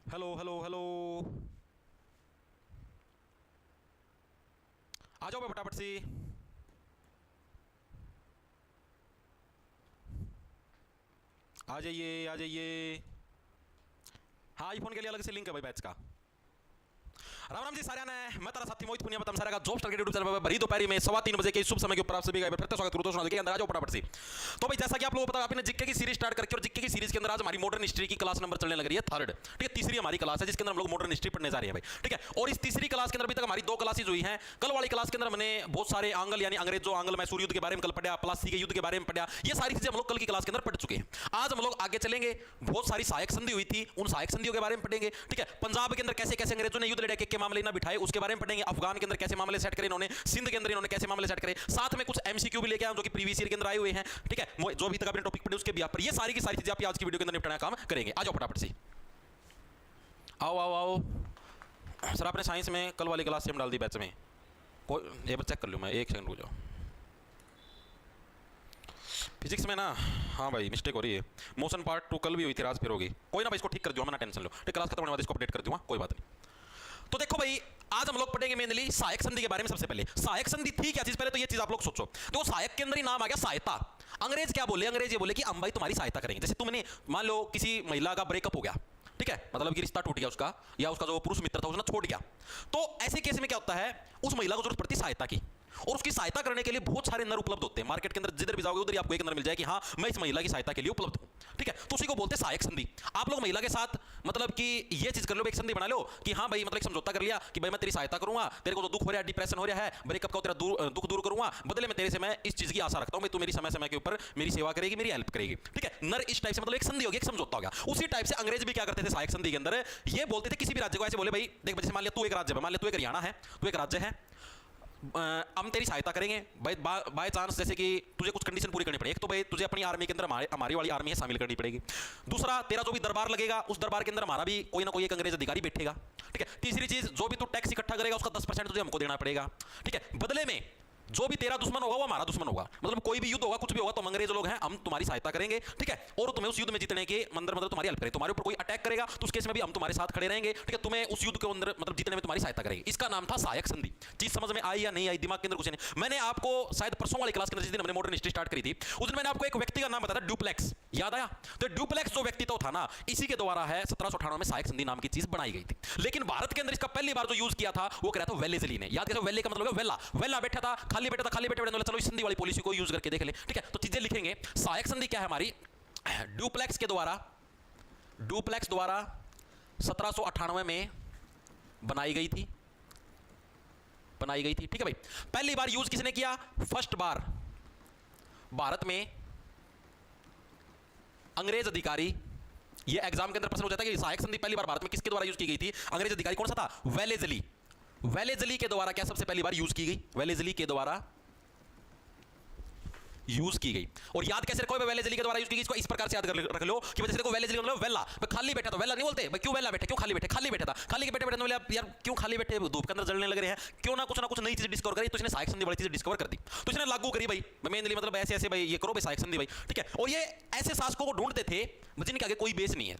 Hello hello hello. आ जाओ बे फटाफट से। आ जाइए आ जाइए। हाँ आईफोन के लिए अलग से लिंक है भाई बैच का। राम राम जी सारे ने मैं तेरा साथी मोहित पुनिया बताऊं सारे का जॉब स्टार के यूट्यूब चैनल पर भरी दोपहरी में 3:15 बजे के शुभ समय के ऊपर आप सभी का फिर से स्वागत करूं दोस्तों के अंदर आ जाओ फटाफट से। तो भाई जैसा कि आप लोगों को पता है आपने जीके की सीरीज स्टार्ट करके और जीके की सीरीज के अंदर आज हमारी मॉडर्न हिस्ट्री की क्लास नंबर चलने लग रही है थर्ड। ठीक है तीसरी हमारी क्लास है जिसके अंदर हम लोग मॉडर्न हिस्ट्री पढ़ने जा रहे हैं भाई। ठीक है और इस तीसरी क्लास के अंदर अभी तक हमारी 2 क्लासेज हुई हैं। कल वाली क्लास के अंदर हमने बहुत सारे आंगल यानी अंग्रेजों आंगल मैसूर युद्ध के बारे में कल पढ़ा, प्लासी के युद्ध के बारे में पढ़ा। ये सारी चीजें हम लोग कल की क्लास के अंदर पढ़ चुके हैं। आज हम लोग आगे चलेंगे। बहुत सारी सहायक संधि हुई थी, उन सहायक संधियों के बारे में पढ़ेंगे। ठीक है पंजाब के अंदर कैसे कैसे अंग्रेजों ने युद्ध लड़े के मामले ना बिठाए उसके बारे में पढ़ेंगे। अफगान के अंदर कैसे मामले सेट करे इन्होंने, सिंध के अंदर इन्होंने कैसे मामले सेट करे। साथ में कुछ एमसीक्यू भी लेके आए जो कि प्रीवियस ईयर के अंदर आए हुए हैं। ठीक है जो अभी तक आपने टॉपिक पढ़े उसके भी पर ये सारी की सारी चीजें आप आज की वीडियो के अंदर निपटाने का काम करेंगे। आ जाओ फटाफट से। आओ आओ आओ सर आपने साइंस में कल वाली क्लास से हम डाल दी बैच में। कोई ये बार चेक कर लूँ मैं, एक सेकंड रुक जाओ। फिजिक्स में ना हाँ भाई मिस्टेक हो रही है। मोशन पार्ट 2 कल भी हुई थी, आज फिर होगी। कोई ना भाई इसको ठीक कर दूँ मैं, ना टेंशन लो। ठीक क्लास खत्म होने बाद इसको अपडेट कर दूँगा, कोई बात नहीं। तो देखो भाई आज हम लोग पढ़ेंगे मेनली सहायक संधि के बारे में। सबसे पहले सहायक संधि थी क्या चीज, पहले तो ये चीज आप लोग सोचो। तो सहायक के अंदर ही नाम आ गया सहायता। अंग्रेज क्या बोले, अंग्रेज ये बोले कि हम भाई तुम्हारी सहायता करेंगे। जैसे तुमने मान लो किसी महिला का ब्रेकअप हो गया, ठीक है मतलब कि रिश्ता टूट गया उसका, या उसका जो पुरुष मित्र था उसने छोड़ गया। तो ऐसे केस में क्या होता है उस महिला को जरूरत पड़ती है सहायता की। और उसकी सहायता करने के लिए बहुत सारे नर उपलब्ध होते हैं मार्केट के अंदर। जिधर भी जाओगे उधर ही आपको एक नर मिल जाए कि हाँ मैं इस महिला की सहायता के लिए उपलब्ध हूं। ठीक है तो उसी को बोलते हैं सहायक संधि। आप लोग महिला के साथ मतलब कि ये चीज कर लो, एक संधि बना लो कि हाँ भाई मतलब एक समझौता कर लिया कि भाई मैं तेरी सहायता करूंगा, तेरे को जो दुख हो रहा है, डिप्रेशन हो रहा है, ब्रेकअप का तेरा दुख दूर करूंगा, बदले में तेरे से मैं इस चीज की आशा रखता हूं, मैं तू मेरी समय समय के ऊपर मेरी सेवा करेगी, मेरी हेल्प करेगी। ठीक है नर इस टाइप से मतलब एक संधि होगी, एक समझौता होगा। उसी टाइप से अंग्रेज भी क्या करते थे सहायक संधि के अंदर, ये बोलते थे किसी भी राज्य को ऐसे बोले भाई देख जैसे मान लिया तू एक राज्य है, मान लिया तू एक हरियाणा है, तू एक राज्य है, हम तेरी सहायता करेंगे भाई बाय चांस जैसे कि तुझे कुछ कंडीशन पूरी करनी पड़ेगी। एक तो भाई तुझे अपनी आर्मी के अंदर हमारी वाली आर्मी है शामिल करनी पड़ेगी। दूसरा तेरा जो भी दरबार लगेगा उस दरबार के अंदर हमारा भी कोई ना कोई एक अंग्रेज अधिकारी बैठेगा। ठीक है तीसरी चीज जो भी तू टैक्स इकट्ठा करेगा उसका 10% तुझे हमको देना पड़ेगा। ठीक है बदले में जो भी तेरा दुश्मन होगा वो हमारा दुश्मन होगा, मतलब कोई भी युद्ध होगा कुछ भी होगा तो हम अंग्रेज लोग हैं, हम तुम्हारी सहायता करेंगे। ठीक है और तुम्हें उस युद्ध में जीतने के अंदर मतलब तुम्हारी हेल्प करेंगे। तुम्हारे ऊपर कोई अटैक करेगा तो उस केस में भी हम तुम्हारे साथ खड़े रहेंगे। ठीक है तुम्हें उस युद्ध के अंदर मतलब जीतने में तुम्हारी सहायता करेंगे। इसका नाम था सहायक संधि। चीज समझ में आई या नहीं आई, दिमाग के अंदर कुछ नहीं। मैंने आपको शायद परसों वाली क्लास के अंदर जिस दिन हमने मॉडर्न हिस्ट्री स्टार्ट करी थी उस दिन मैंने आपको एक व्यक्ति का नाम बताया था ड्यूप्लेक्स, याद आया? तो ड्यूप्लेक्स जो व्यक्ति तो था ना इसी के द्वारा है 1798 में सहायक संधि नाम की चीज बनाई गई थी। लेकिन भारत के अंदर इसका पहली बार जो यूज किया था वो करा था वेलेजली ने। याद कैसे? वेले का मतलब वेला, वेला बैठा था, खाली बैठा था, खाली बैठे चलो इस संधि वाली पॉलिसी को यूज करके देख ले। ठीक है तो चीजें लिखेंगे। सहायक संधि क्या है हमारी, ड्यूप्लेक्स के द्वारा, ड्यूप्लेक्स द्वारा 1798 में बनाई गई थी, बनाई गई थी। ठीक है भाई पहली बार यूज किसने किया? फर्स्ट बार भारत में अंग्रेज अधिकारी, ये एग्जाम के अंदर प्रश्न हो जाता है कि सहायक संधि पहली बार भारत में किसके द्वारा यूज की गई थी? अंग्रेज अधिकारी कौन सा था? वेलेजली। वेलेजली के द्वारा क्या सबसे पहली बार यूज की गई? वेलेजली के द्वारा यूज की गई। और याद कैसे रखो वेलेजली के द्वारा यूज की गई, इसको इस प्रकार से याद रख लो कि वजह से देखो वेलेजली मतलब वेला, मैं खाली बैठा था, वेला नहीं बोलते भाई, क्यों वेला बैठे, क्यों खाली बैठे, खाली बैठा था, खाली बैठे बैठे बोले यार क्यों खाली बैठे, धूप के अंदर जलने लग रहे हैं, क्यों ना कुछ नई चीज डिस्कवर करी। तो इसने सहायक संधि वाली चीज डिस्कवर कर दी, तो इसने लागू करी भाई मेनली मतलब ऐसे ऐसे भाई ये करो भाई सहायक संधि भाई। ठीक है और ये ऐसे शासकों को ढूंढते थे जिनके आगे कोई बेस नहीं है।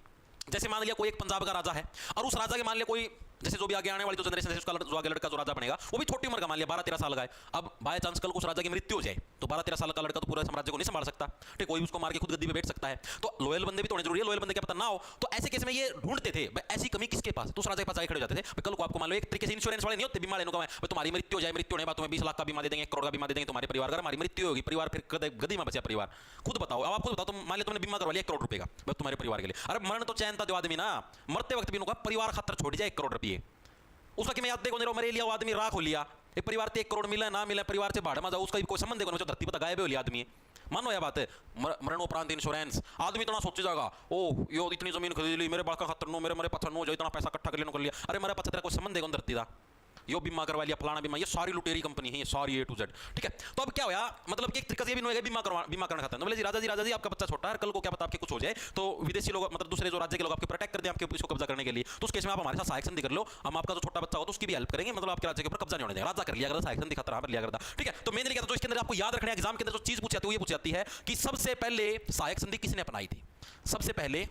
जैसे मान लिया कोई एक पंजाब का राजा है और उस राजा के मान लिया कोई जैसे जो भी आगे आने वाली जो जनरेशन है उसका जो आगे लड़का जो राजा बनेगा वो भी छोटी उम्र का मान लिया 12-13 साल का है। अब बाय चांस कल को उस राजा की मृत्यु हो जाए तो 12-13 साल का लड़का तो पूरे साम्राज्य को नहीं संभाल सकता। ठीक कोई उसको मार के खुद गद्दी पे बैठ सकता है। तो लॉयल बंदे भी तो होने जरूरी है, लॉयल बंदे क्या पता ना हो। तो ऐसे केस में ये ढूंढते थे ऐसी कमी किसके पास, तो उस राजा के पास आगे खड़े हो जाते थे। कल को आपको मान लो एक तरीके से इंश्योरेंस वाले नहीं होते बीमा लेने को, तुम्हारी मृत्यु हो जाए, मृत्यु होने बाद तुम्हें 20 लाख का बीमा दे देंगे, 1 करोड़ का बीमा दे देंगे तुम्हारे परिवार का, हमारी मृत्यु होगी परिवार फिर गद्दी में बचा परिवार। खुद बताओ अब आप खुद बताओ, तुम मान लिया तुमने बीमा करवा लिया 1 करोड़ रुपए का तुम्हारे परिवार के लिए, अरे मरण तो चैन था जो आदमी ना मरते वक्त भी परिवार खातर छोड़ जाए 1 करोड़ रुपये, उसका कि मैं याद देखो मरे लिया वो आदमी राख हो लिया, ये परिवार से 1 करोड़ मिला ना मिला परिवार से भाड़ में जाओ उसका भी कोई संबंध देखो धरती पर गायब हो लिया आदमी। मानो यह बात है मरणोपरांत इंश्योरेंस, आदमी इतना सोचे जाएगा ओ यो इतनी जमीन खरीद ली मेरे बाल का खतर नो, मेरे पत्थर नो, जो इतना पैसा इकट्ठा कर लेने कर लिया, अरे मेरे पत्थर कोई संबंध देखो धरती का, यो बीमा करवा लिया फलाना बीमा, ये सारी लुटेरी कंपनी है, ये सारी A to Z। ठीक है तो अब क्या होया मतलब कि एक तरीके से ये भी नहीं होगा बीमा करना खाता है। बोले जी राजा जी आपका बच्चा छोटा है, कल को क्या पता आपके कुछ हो जाए तो विदेशी लोग मतलब दूसरे जो राज्य के लोग आपके प्रोटेक्ट कर दें आपके इसको कब्जा करने के लिए, तो उस केस में आप हमारे साथ सहायक संधि कर लो, हम आपका जो छोटा बच्चा हो तो उसकी भी हेल्प करेंगे, मतलब आपके राज्य के ऊपर कब्जा नहीं होने देंगे। राजा कर लिया सहायक संधि खतरा पर लिया करता। ठीक है तो मैंने क्या था तो इसके अंदर आपको याद रखना है एग्जाम के अंदर जो चीज पूछी जाती है वो ये पूछी जाती है कि सबसे पहले सहायक संधि किसने अपनाई थी। सबसे पहले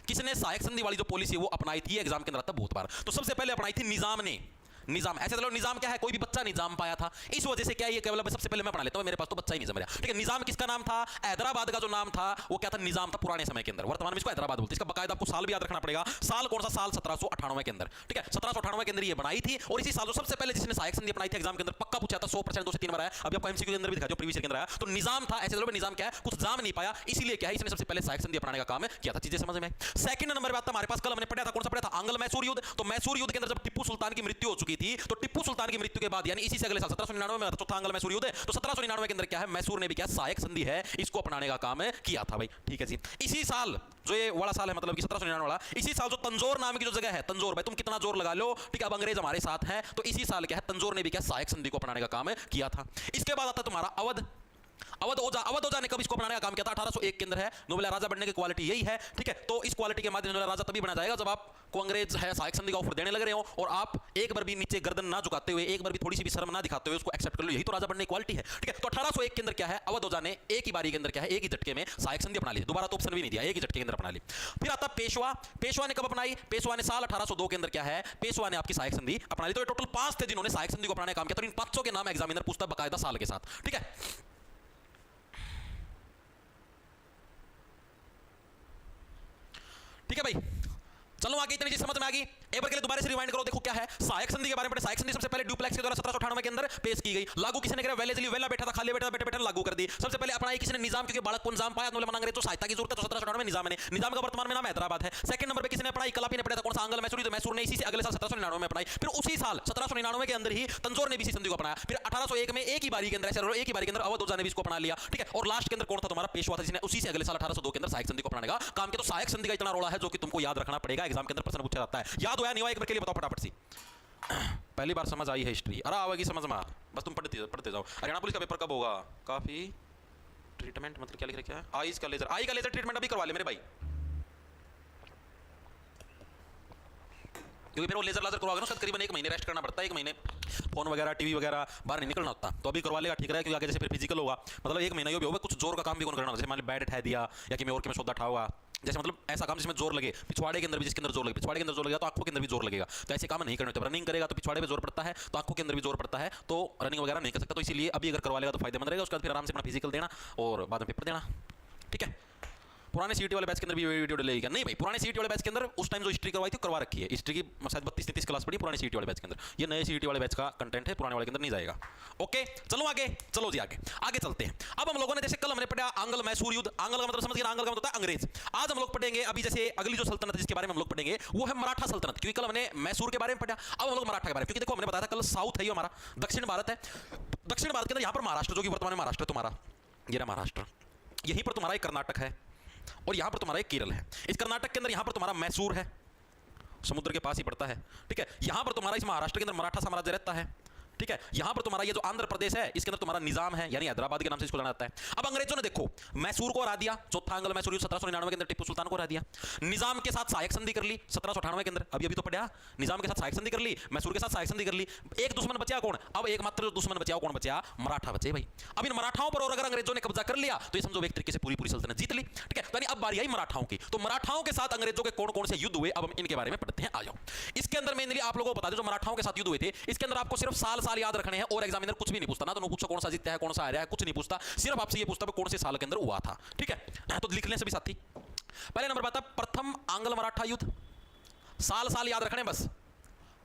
किसने सहायक संधि वाली जो पॉलिसी है वो अपनाई थी एग्जाम के अंदर आता है बहुत बार। तो सबसे पहले अपनाई थी निजाम ने। निजाम, ऐसे चलो निजाम क्या है, कोई भी बच्चा निजाम पाया था, इस वजह से क्या ये केवल सबसे पहले मैं पढ़ा लेता हूं, मेरे पास तो बच्चा ही नहीं समझ रहा। ठीक है, निजाम किसका नाम था? हैदराबाद का जो नाम था वो क्या था? निजाम था पुराने समय के अंदर, वर्तमान में इसको हैदराबाद बोलते हैं। इसका बकायदा आपको साल भी याद रखना पड़ेगा। साल कौन सा? साल 1798 के अंदर। ठीक है, 1798 के अंदर ये बनाई थी और इसी साल जो सबसे पहले जिसने सहायक संधि अपनाई थी एग्जाम के अंदर पक्का पूछा था, 100% 2 से 3 बार आया। अभी आपको एमसीक्यू के अंदर भी दिखा, जो प्रीवियस ईयर के अंदर आया, तो निजाम था। ऐसे चलो निजाम क्या है, कुछ जाम नहीं पाया, इसीलिए क्या है इसने सबसे पहले सहायक संधि अपनाने का काम किया था। चीजें समझ में? सेकंड नंबर पे आता हमारे पास, कल हमने पढ़ा था, कौन सा पढ़ा था? आंग्ल मैसूर युद्ध। तो मैसूर युद्ध के अंदर जब टिप्पू सुल्तान की मृत्यु हो चुकी थी, तो टिप्पू सुल्तान की मृत्यु के बाद यानी इसी से अगले साल 1799 में चौथा आंग्ल मैसूर युद्ध है। तो 1799 के अंदर क्या है, मैसूर ने भी क्या सहायक संधि है इसको अपनाने का काम किया था भाई। ठीक है जी, इसी साल जो ये वाला साल है, मतलब कि 1799 वाला, इसी साल जो तंजौर नाम की जो जगह है, तंजौर भाई तुम कितना जोर लगा लो, ठीक है, अब अंग्रेज हमारे साथ हैं, तो इसी साल क्या है तंजौर ने भी क्या सहायक संधि को अपनाने का काम किया था। इसके बाद आता तुम्हारा अवध। अवध ओझा ने कब इसको अपनाने का काम किया था? 1801 के अंदर है। नोबेल राजा बनने की क्वालिटी यही है। ठीक है, तो इस क्वालिटी के माध्यम से राजा तभी बना जाएगा जब आपको अंग्रेज है सहायक संधि का ऑफर देने लग रहे हो और आप एक बार भी नीचे गर्दन ना झुकाते हुए, एक बार भी थोड़ी सी भी शर्म ना दिखाते हुए उसको एक्सेप्ट कर लो, यही तो राजा बनने की क्वालिटी है। ठीक है, तो 1801 के अंदर क्या है, अवध ओझा ने एक ही बारी के अंदर क्या है, एक ही झटके में सहायक संधि अपना ली। दोबारा तो ऑप्शन भी नहीं दिया, एक ही झटके के अंदर अपना ली। फिर आता पेशवा। पेशवा ने कब अपनाई? पेशवा ने साल 1802 के अंदर क्या है, पेशवा ने आपकी सहायक संधि अपना ली। तो टोटल 5 थे जिन्होंने सहायक संधि को अपनाने का काम किया। तो इन 5 के नाम एग्जामिनर पूछता है बकायदा साल के साथ। ठीक है, ठीक है भाई, चलो आगे इतनी चीज समझ में आ गई। एक बार के लिए दोबारा से रिवाइंड करो, देखो क्या है सहायक संधि के बारे में पढ़े। सहायक संधि सबसे पहले ड्यूप्लेक्स के द्वारा 1798 के अंदर पेश की गई। लागू किसने करा? वेलेस्ली वेला बैठा था, खाली बैठा था, बैठे लागू कर दी। सबसे पहले अपनाई किसने? निजाम, क्योंकि बालक को निजाम पाया, अंग्रेज तो सहायता की जरूरत है, तो 1798 में निजाम ने। निजाम का वर्तमान में नाम हैदराबाद है। सेकंड नंबर पे किसने अपनाई? कलापी ने पढ़ा था, कौन सा? आंग्ल मैसूर। तो मैसूर ने इसी से अगले साल 1799 में अपनाई। फिर उसी साल 1799 के अंदर ही तंजौर ने भी इसी संधि को अपनाया। फिर 1801 में एक ही बारी के अंदर, एक ही बारी के अंदर अवध ओझा ने भी इसको अपना लिया। ठीक है, और लास्ट के अंदर कौन था? तुम्हारा पेशवा था, जिसने उसी से अगले साल 1802 के अंदर सहायक संधि को अपनाने का काम किया। तो सहायक संधि का इतना रोड़ा है जो कि तुमको याद रखना पड़ेगा, एग्जाम के अंदर प्रश्न पूछा जाता है। याद होया नहीं हुआ? एक बार के लिए बताओ फटाफट सी। पहली बार समझ आई है हिस्ट्री, अरे आवेगी समझ में, बस तुम पढ़ते जाओ। हरियाणा पुलिस का पेपर कब होगा? काफी ट्रीटमेंट मतलब क्या लिख रखा है? आई का लेजर ट्रीटमेंट अभी करवा ले मेरे भाई, क्योंकि फिर वो लेजर करवाओगे ना, तकरीबन 1 महीने रेस्ट करना पड़ता है। 1 महीने फोन वगैरह टीवी वगैरह बाहर नहीं निकलना होता, तो अभी करवा लेगा, ठीक है, क्योंकि आगे जैसे फिर फिजिकल होगा, मतलब 1 महीना भी होगा, कुछ जोर का काम भी कौन करना, जैसे मान लो बैट उठा दिया या कि मैं और के में सौदा उठाऊंगा, जैसे मतलब ऐसा काम जिसमें जोर लगे, पिछवाड़े के अंदर भी जिसके अंदर जोर लगे, पिछवाड़े के अंदर जोर लगेगा तो आंखों के अंदर भी जोर लगेगा, तो ऐसे काम नहीं करने होते। रनिंग करेगा तो पिछवाड़े पे जोर पड़ता है, तो आंखों के अंदर भी जोर पड़ता है, तो रनिंग वगैरह नहीं कर सकता। तो इसीलिए अभी अगर करवा लेगा तो फायदेमंद रहेगा, उसके बाद फिर आराम से अपना फिजिकल देना और बाद में पेपर देना। ठीक है, पुराने सीटी वाले बैच के अंदर भी वीडियो डलेगा नहीं भाई, पुराने सीटी वाले बैच के अंदर उस टाइम जो हिस्ट्री करवाई थी करवा रखी है, हिस्ट्री की शायद 32-33 क्लास पढ़ी पुराने सीटी वाले बैच के अंदर। ये नए सीटी वाले बैच का कंटेंट है, पुराने वाले के अंदर नहीं जाएगा। ओके, चलो आगे, चलो जी आगे चलते हैं। अब हम लोगों ने जैसे कल हमने पढ़ा आंग्ल मैसूर युद्ध, आंग्ल का मतलब समझ गए, आंग्ल का मतलब होता है अंग्रेज। आज हम लोग पढ़ेंगे अभी जैसे अगली जो सल्तनत जिसके बारे में हम लोग पढ़ेंगे वो है मराठा सल्तनत, क्योंकि कल हमने मैसूर के बारे में पढ़ा, अब हम लोग मराठा के बारे में, क्योंकि देखो हमने बताया था कल साउथ है, हमारा दक्षिण भारत है, दक्षिण भारत के अंदर यहाँ पर महाराष्ट्र जो कि वर्तमान में महाराष्ट्र तुम्हारा, ये रहा महाराष्ट्र, यहीं पर तुम्हारा एक कर्नाटक है और यहां पर तुम्हारा एक केरल है। इस कर्नाटक के अंदर यहां पर तुम्हारा मैसूर है, समुद्र के पास ही पड़ता है। ठीक है, यहां पर तुम्हारा इस महाराष्ट्र के अंदर मराठा साम्राज्य रहता है। ठीक है, यहां पर तुम्हारा ये जो आंध्र प्रदेश है इसके अंदर तुम्हारा निजाम है, यानी हैदराबाद के नाम से इसको जाना जाता है। अब अंग्रेजों ने देखो मैसूर को हरा दिया, चौथा आंग्ल मैसूर 1799 के अंदर टिप्पू सुल्तान को हरा दिया। निजाम के साथ सहायक संधि कर ली 1798 के अंदर, अभी तो पढ़ा, निजाम के साथ सहायक संधि कर ली, मैसूर के साथ सहायक संधि कर ली। एक दुश्मन बचा कौन? अब एकमात्र जो दुश्मन बचा कौन बचा? मराठा बचे भाई। अब इन मराठाओं पर और अगर अंग्रेजों ने कब्जा कर लिया तो ये समझो एक तरीके से पूरी सल्तनत जीत ली। ठीक है, यानी अब बारी आई मराठाओं की। तो मराठाओं के साथ अंग्रेजों के कौन कौन से युद्ध हुए, अब हम इनके बारे में पढ़ते हैं। आ जाओ, इसके अंदर मेनली आप लोगों को बता दें जो मराठाओं के साथ युद्ध हुए थे, इसके अंदर आपको सिर्फ साल याद रखने हैं और एग्जामिनर कुछ भी नहीं पूछता, ना तो पूछो कौन सा जीता है कौन सा हारा है, कुछ नहीं पूछता, सिर्फ आपसे ये पूछता है कौन से साल के अंदर हुआ था। ठीक है, तो लिख लें सभी साथी। पहले नंबर बात है प्रथम आंग्ल मराठा युद्ध, साल याद रखने बस,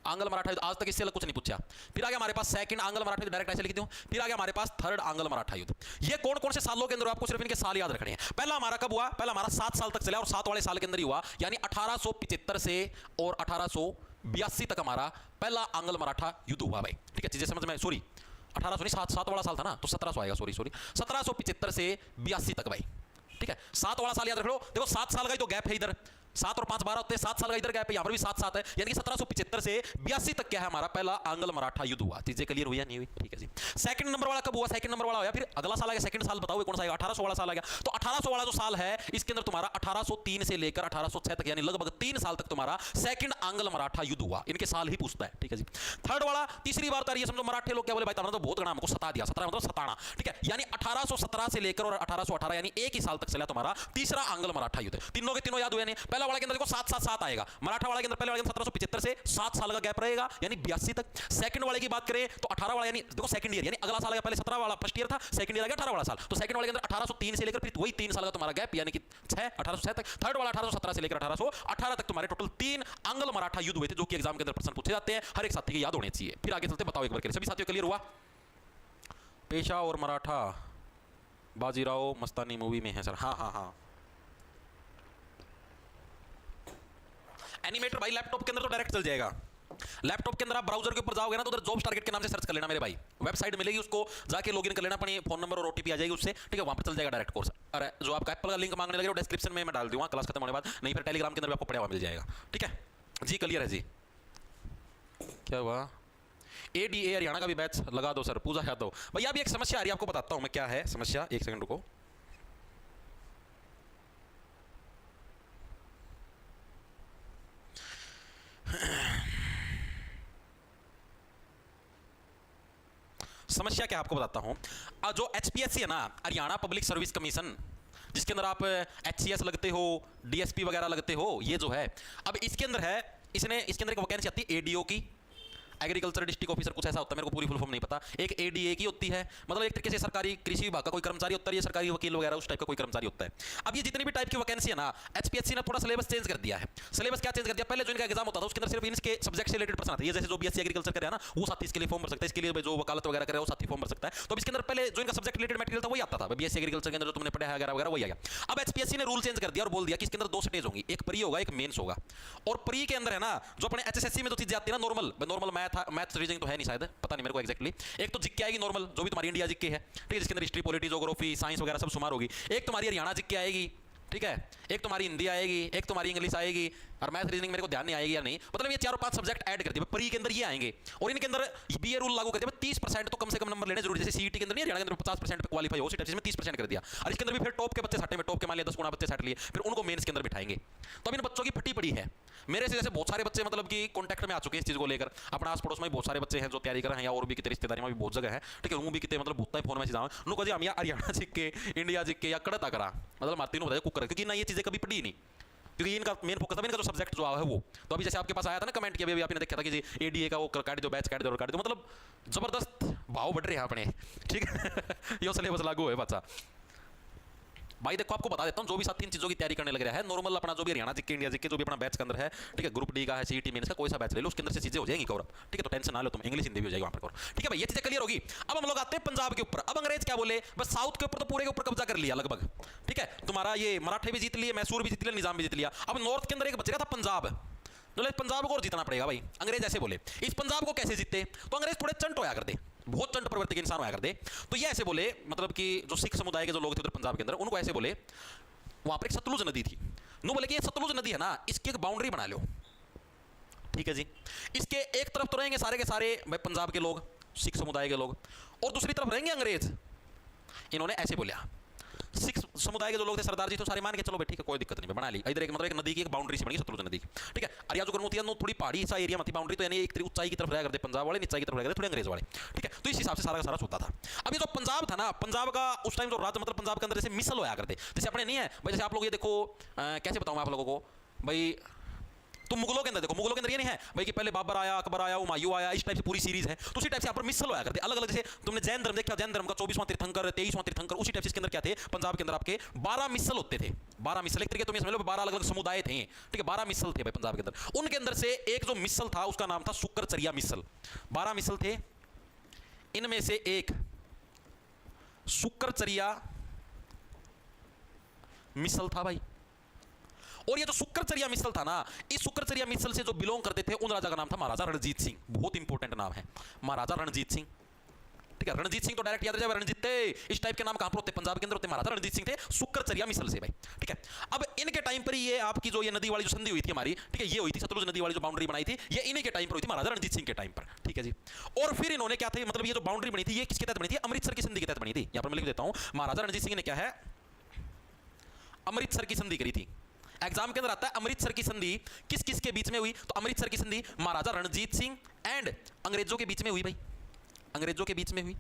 आंग्ल मराठा युद्ध, आज तक इससे अलग कुछ नहीं पूछा। फिर आ गया हमारे पास सेकंड आंग्ल मराठा युद्ध, डायरेक्ट ऐसे लिख दूं। फिर आ गया हमारे पास थर्ड आंग्ल मराठा युद्ध। ये कौन कौन से सालों के अंदर, आपको सिर्फ इनके साल याद रखने हैं। पहला हमारा कब हुआ? पहला हमारा 7 साल तक चला और 7 वाले साल के अंदर ही हुआ, यानी 1875 से और 1882 तक हमारा पहला आंग्ल मराठा युद्ध हुआ भाई। ठीक है, चीजें समझ में, सॉरी 1800 नहीं, 7 वाला साल था ना, तो 1700 आएगा, सॉरी 1775 से 82 तक भाई। ठीक है, 7 वाला साल याद रख लो। देखो 7 साल का ही तो गैप है इधर, 7 और 5 12 होते हैं, 7 साल का इधर गैप है, यहाँ पर भी 7 है, यानी कि 1775 से 82 तक क्या है हमारा पहला आंग्ल मराठा युद्ध हुआ। चीजें क्लियर हुई या नहीं हुई? ठीक है जी। सेकंड नंबर वाला कब हुआ? सेकंड नंबर वाला हुआ, फिर अगला साल आ गया, सेकंड साल बताओ कौन सा आएगा? 1800 वाला साल आ गया। तो 1800 वाला जो साल है इसके अंदर तुम्हारा 1803 से लेकर 1806 तक, यानी लगभग 3 साल तक तुम्हारा सेकंड आंग्ल मराठा युद्ध हुआ। इनके साल ही पूछता है। ठीक है जी। थर्ड वाला तीसरी बार तारीख, समझो मराठे लोग क्या बोले भाई, तो बहुत गणा हमको सता दिया, 17 मतलब सताना। ठीक है, यानी 1817 से लेकर और 1818 यानी एक ही साल तक चला तुम्हारा तीसरा आंग्ल मराठा युद्ध। तीनों के तीनों याद हुए नहीं? पहला पहला वाला के अंदर देखो 777 आएगा, मराठा वाले के अंदर पहले वाले के अंदर 1775 से 7 साल का गैप रहेगा यानी 82 तक। सेकंड वाले की बात करें तो 18 वाला यानी देखो सेकंड ईयर यानी अगला साल आएगा, पहले 17 वाला फर्स्ट ईयर था, सेकंड ईयर आ गया 18 वाला साल, तो सेकंड वाले के अंदर 1803 से लेकर फिर वही 3 साल का तुम्हारा गैप यानी कि 6 1806 तक। थर्ड वाला 1817 से लेकर 1818 तक तुम्हारे टोटल 3 आंग्ल मराठा युद्ध हुए थे जो कि एग्जाम के अंदर प्रश्न पूछे जाते हैं, हर एक साथी की याद होनी चाहिए। फिर आगे चलते बताओ एक बार के लिए सभी साथियों क्लियर हुआ? पेशा और मराठा बाजीराव मस्तानी मूवी में है सर। हाँ हाँ हाँ, एनिमेटर भाई लैपटॉप के अंदर तो डायरेक्ट चल जाएगा। लैपटॉप के अंदर आप ब्राउजर के ऊपर जाओगे ना तो उधर जॉब्स टारगेट के नाम से सर्च कर लेना मेरे भाई, वेबसाइट मिलेगी, उसको जाके लॉगिन कर लेना, अपनी फोन नंबर और ओटीपी आ जाएगी उससे, ठीक है, वहां पर चल जाएगा डायरेक्ट कोर्स। अरे जो आपका एप्पल का लिंक मांगने लगे वो डिस्क्रिप्शन में मैं डाल दूंगा क्लास खत्म होने के बाद, नहीं फिर टेलीग्राम के अंदर आपको पढ़ा हुआ मिल जाएगा, ठीक है जी। क्लियर है जी? क्या हुआ? एडीए हरियाणा का भी बैच लगा दो सर। पूजा यादव भैया अभी एक समस्या आ रही है, आपको बताता हूं मैं क्या है समस्या, एक सेकंड रुको। समस्या क्या आपको बताता हूं। जो एचपीएससी है ना, हरियाणा पब्लिक सर्विस कमीशन, जिसके अंदर आप एचसीएस लगते हो, डीएसपी वगैरह लगते हो, ये जो है अब इसके अंदर है, इसके अंदर एक वैकेंसी आती है एडीओ की, एग्रीकल्चर डिस्ट्रिक्ट ऑफिसर कुछ ऐसा होता है, मेरे को पूरी फुल फॉर्म नहीं पता। एक एडीए की होती है, मतलब एक तरीके से सरकारी कृषि विभाग का कोई कर्मचारी होता है, ये सरकारी वकील वगैरह उस टाइप का कोई कर्मचारी होता है। अब ये जितनी भी टाइप की वैकेंसी है ना, एचपीएससी ने थोड़ा सिलेबस चेंज कर दिया है। सिलेबस क्या चेंज कर दिया? पहले जो इनका एग्जाम होता था उसके अंदर सिर्फ इनके सब्जेक्ट से रिलेटेड प्रश्न आते हैं, जैसे जो बीएससी एग्रीकल्चर करे ना वो साथी इसके लिए फॉर्म भर सकता है, इसके लिए जो वकालत वगैरह करे वो साथी फॉर्म भर सकता है। तो अब इसके अंदर पहले जो इनका सब्जेक्ट रिलेटेड मटेरियल था वही आता था, बीएससी एग्रीकल्चर के अंदर जो तुमने पढ़ा है वगैरह वही आया। अब एचपीएससी ने रूल चेंज कर दिया और बोल दिया कि इसके अंदर 2 स्टेज होंगी, एक प्री होगा एक मेंस होगा। और प्री के अंदर है ना जो अपने एचएसएससी में जो चीजें आती है ना, नॉर्मल मैथ रीजनिंग तो है नहीं शायद, पता नहीं मेरे को एग्जैक्टली। एक तो जीके आएगी नॉर्मल, जो भी तुम्हारी इंडिया जीके है, ठीक है, जिसके अंदर हिस्ट्री पॉलिटी ज्योग्राफी साइंस वगैरह सब शुमार होगी। एक तुम्हारी हरियाणा जीके आएगी, ठीक है, एक तुम्हारी हिंदी आएगी, एक तुम्हारी इंग्लिश आएगी, और मैथ रीजनिंग मेरे को ध्यान नहीं आएगी या नहीं, मतलब ये 4 और 5 सब्जेक्ट ऐड कर दिए प्री के अंदर ये आएंगे। और इनके अंदर भी ये रूल लागू कर दिया 30% तो कम से कम नंबर लेने जरूरी, जैसे सीईटी के अंदर नहीं, हरियाणा के अंदर 50% पे क्वालीफाई हो, सीईटी में 30% कर दिया। और इसके अंदर भी फिर टॉप के बच्चे साटे में, टॉप के मान लिया 10 गुना बच्चे साट लिए, फिर उनको मेंस के अंदर बिठाएंगे। तो अब इन बच्चों की फटी पड़ी है। मेरे से जैसे बहुत सारे बच्चे मतलब कि कॉन्टैक्ट में आ चुके हैं इस चीज को लेकर, अपना आस पड़ोस में बहुत सारे बच्चे हैं जो तैयारी कर रहे हैं, या और भी कितने रिश्तेदारी में भी बहुत जगह है, ठीक है, वो भी कितने मतलब भूतता फोन में जाऊँ नुको जी हम या हरियाणा जीत के इंडिया जीत के या कड़ता करा, मतलब मारती नहीं कुकर, क्योंकि ना ये चीजें कभी पढ़ी नहीं, क्योंकि इनका मेन फोकस था इनका जो सब्जेक्ट जो है वो। तो अभी जैसे आपके पास आया था ना कमेंट किया, अभी आपने देखा था कि जी एडीए का वो काट दो, बैच काट दो, मतलब जबरदस्त भाव बढ़ रहे हैं अपने, ठीक है ये सिलेबस लागू है बच्चा भाई। देखो आपको बता देता हूं, जो भी साथी इन चीजों की तैयारी करने लग रहा है, नॉर्मल अपना जो भी हरियाणा जीके इंडिया जीके जो भी अपना बैच के अंदर है, ठीक है, ग्रुप डी का है, सीईटी मेंस का कोई सा बैच ले लो, उसके अंदर से चीजें हो जाएंगी कवर, ठीक है, तो टेंशन ना लो तुम, इंग्लिश हिंदी भी हो जाएगी वहां पर, ठीक है भाई, ये चीजें क्लियर होगी। अब हम लोग आते हैं पंजाब के ऊपर। अब अंग्रेज क्या बोले, बस साउथ के ऊपर तो पूरे के ऊपर कब्जा कर लिया लगभग, ठीक है, तुम्हारा ये मराठे भी जीत लिए, मैसूर भी जीत लिया, निजाम भी जीत लिया। अब नॉर्थ के अंदर एक बचेगा था पंजाब, पंजाब को और जीतना पड़ेगा भाई। अंग्रेज ऐसे बोले, इस पंजाब को कैसे जीते? तो अंग्रेज थोड़े चंट होया करते, बहुत चंट प्रवृत्ति के इंसान होया करते। तो ये ऐसे बोले, मतलब कि जो सिख समुदाय के जो लोग थे उधर पंजाब के अंदर, उनको ऐसे बोले, वहां पर एक सतलुज नदी थी, नो बोले कि ये सतलुज नदी है ना, इसकी एक बाउंड्री बना लो, ठीक है जी। इसके एक तरफ तो रहेंगे सारे के सारे भाई पंजाब के लोग, सिख समुदाय के लोग, और दूसरी तरफ रहेंगे अंग्रेज। इन्होंने ऐसे बोला, सिख समुदाय के जो लोग थे सरदार जी तो सारे मान के चलो भाई ठीक है कोई दिक्कत नहीं, बना ली। इधर एक मतलब एक नदी की एक बाउंड्री से बनी सतलुज नदी की, ठीक है। अरिया जो करमोती है थोड़ी पहाड़ी सा एरिया में थी बाउंड्री, तो यानी एक ऊंचाई की तरफ रहा करते पंजाब वाले, नीचाई की तरफ रह करते थोड़े अंग्रेज वाले, ठीक है। तो इस हिसाब से सारा का सारा होता था। अब ये जो पंजाब था ना, पंजाब का उस टाइम जो राज्य मतलब पंजाब के अंदर जैसे मिसल होया करते, जैसे अपने नहीं है भाई, जैसे आप लोग ये देखो, कैसे बताऊं मैं आप लोगों को भाई, तो मुगलों के अंदर देखो, मुगलों के अंदर ये नहीं है भाई कि पहले बाबर आया, अकबर आया, हुमायूं आया, इस टाइप से पूरी सीरीज है, तो उसी टाइप से यहाँ पर मिसल होया करते अलग अलग। जैसे तुमने जैन धर्म देखा, जैन धर्म का 24वां तीर्थंकर, 23वां तीर्थंकर, उसी टाइप से इसके अंदर क्या थे, पंजाब के अंदर आपके 12 मिसल होते थे। 12 मिसल एक तरीके तुम समझ लो 12 अलग अलग समुदाय थे, ठीक है, 12 मिसल थे भाई पंजाब के अंदर। उनके अंदर से एक जो मिसल था उसका नाम था शुक्रचरिया मिसल। 12 मिसल थे, इनमें से एक शुक्रचरिया मिसल था भाई। और ये जो शुक्रचर्या मिसल था ना, इस शुक्रचर्या मिसल से जो बिलोंग करते थे उन राजा का नाम था महाराजा रणजीत सिंह। बहुत इंपॉर्टेंट नाम है महाराजा रणजीत सिंह, ठीक है। रणजीत सिंह तो डायरेक्ट याद रह जाए, रणजीत इस टाइप के नाम कहां पर होते? पंजाब के अंदर होते। महाराजा रणजीत सिंह थे शुक्रचर्या मिसल से भाई, ठीक है। अब इनके टाइम पर ये आपकी जो ये नदी वाली जो संधि हुई थी हमारी, ठीक है, ये हुई थी सतलुज नदी वाली जो बाउंड्री बनाई थी, ये इन्हीं के टाइम पर हुई थी, महाराजा रणजीत सिंह के टाइम पर, ठीक है जी। और फिर इन्होंने क्या थे, मतलब ये जो बाउंड्री बनी थी ये किसके तहत बनी थी? अमृतसर की संधि के तहत बनी थी। यहां पर मैं लिख देता हूं, महाराजा रणजीत सिंह ने क्या है, अमृतसर की संधि करी थी। एग्जाम के अंदर आता है अमृतसर की संधि किस किस के बीच में हुई, तो अमृतसर की संधि महाराजा रणजीत सिंह एंड अंग्रेजों के बीच में हुई भाई, अंग्रेजों के बीच में हुई,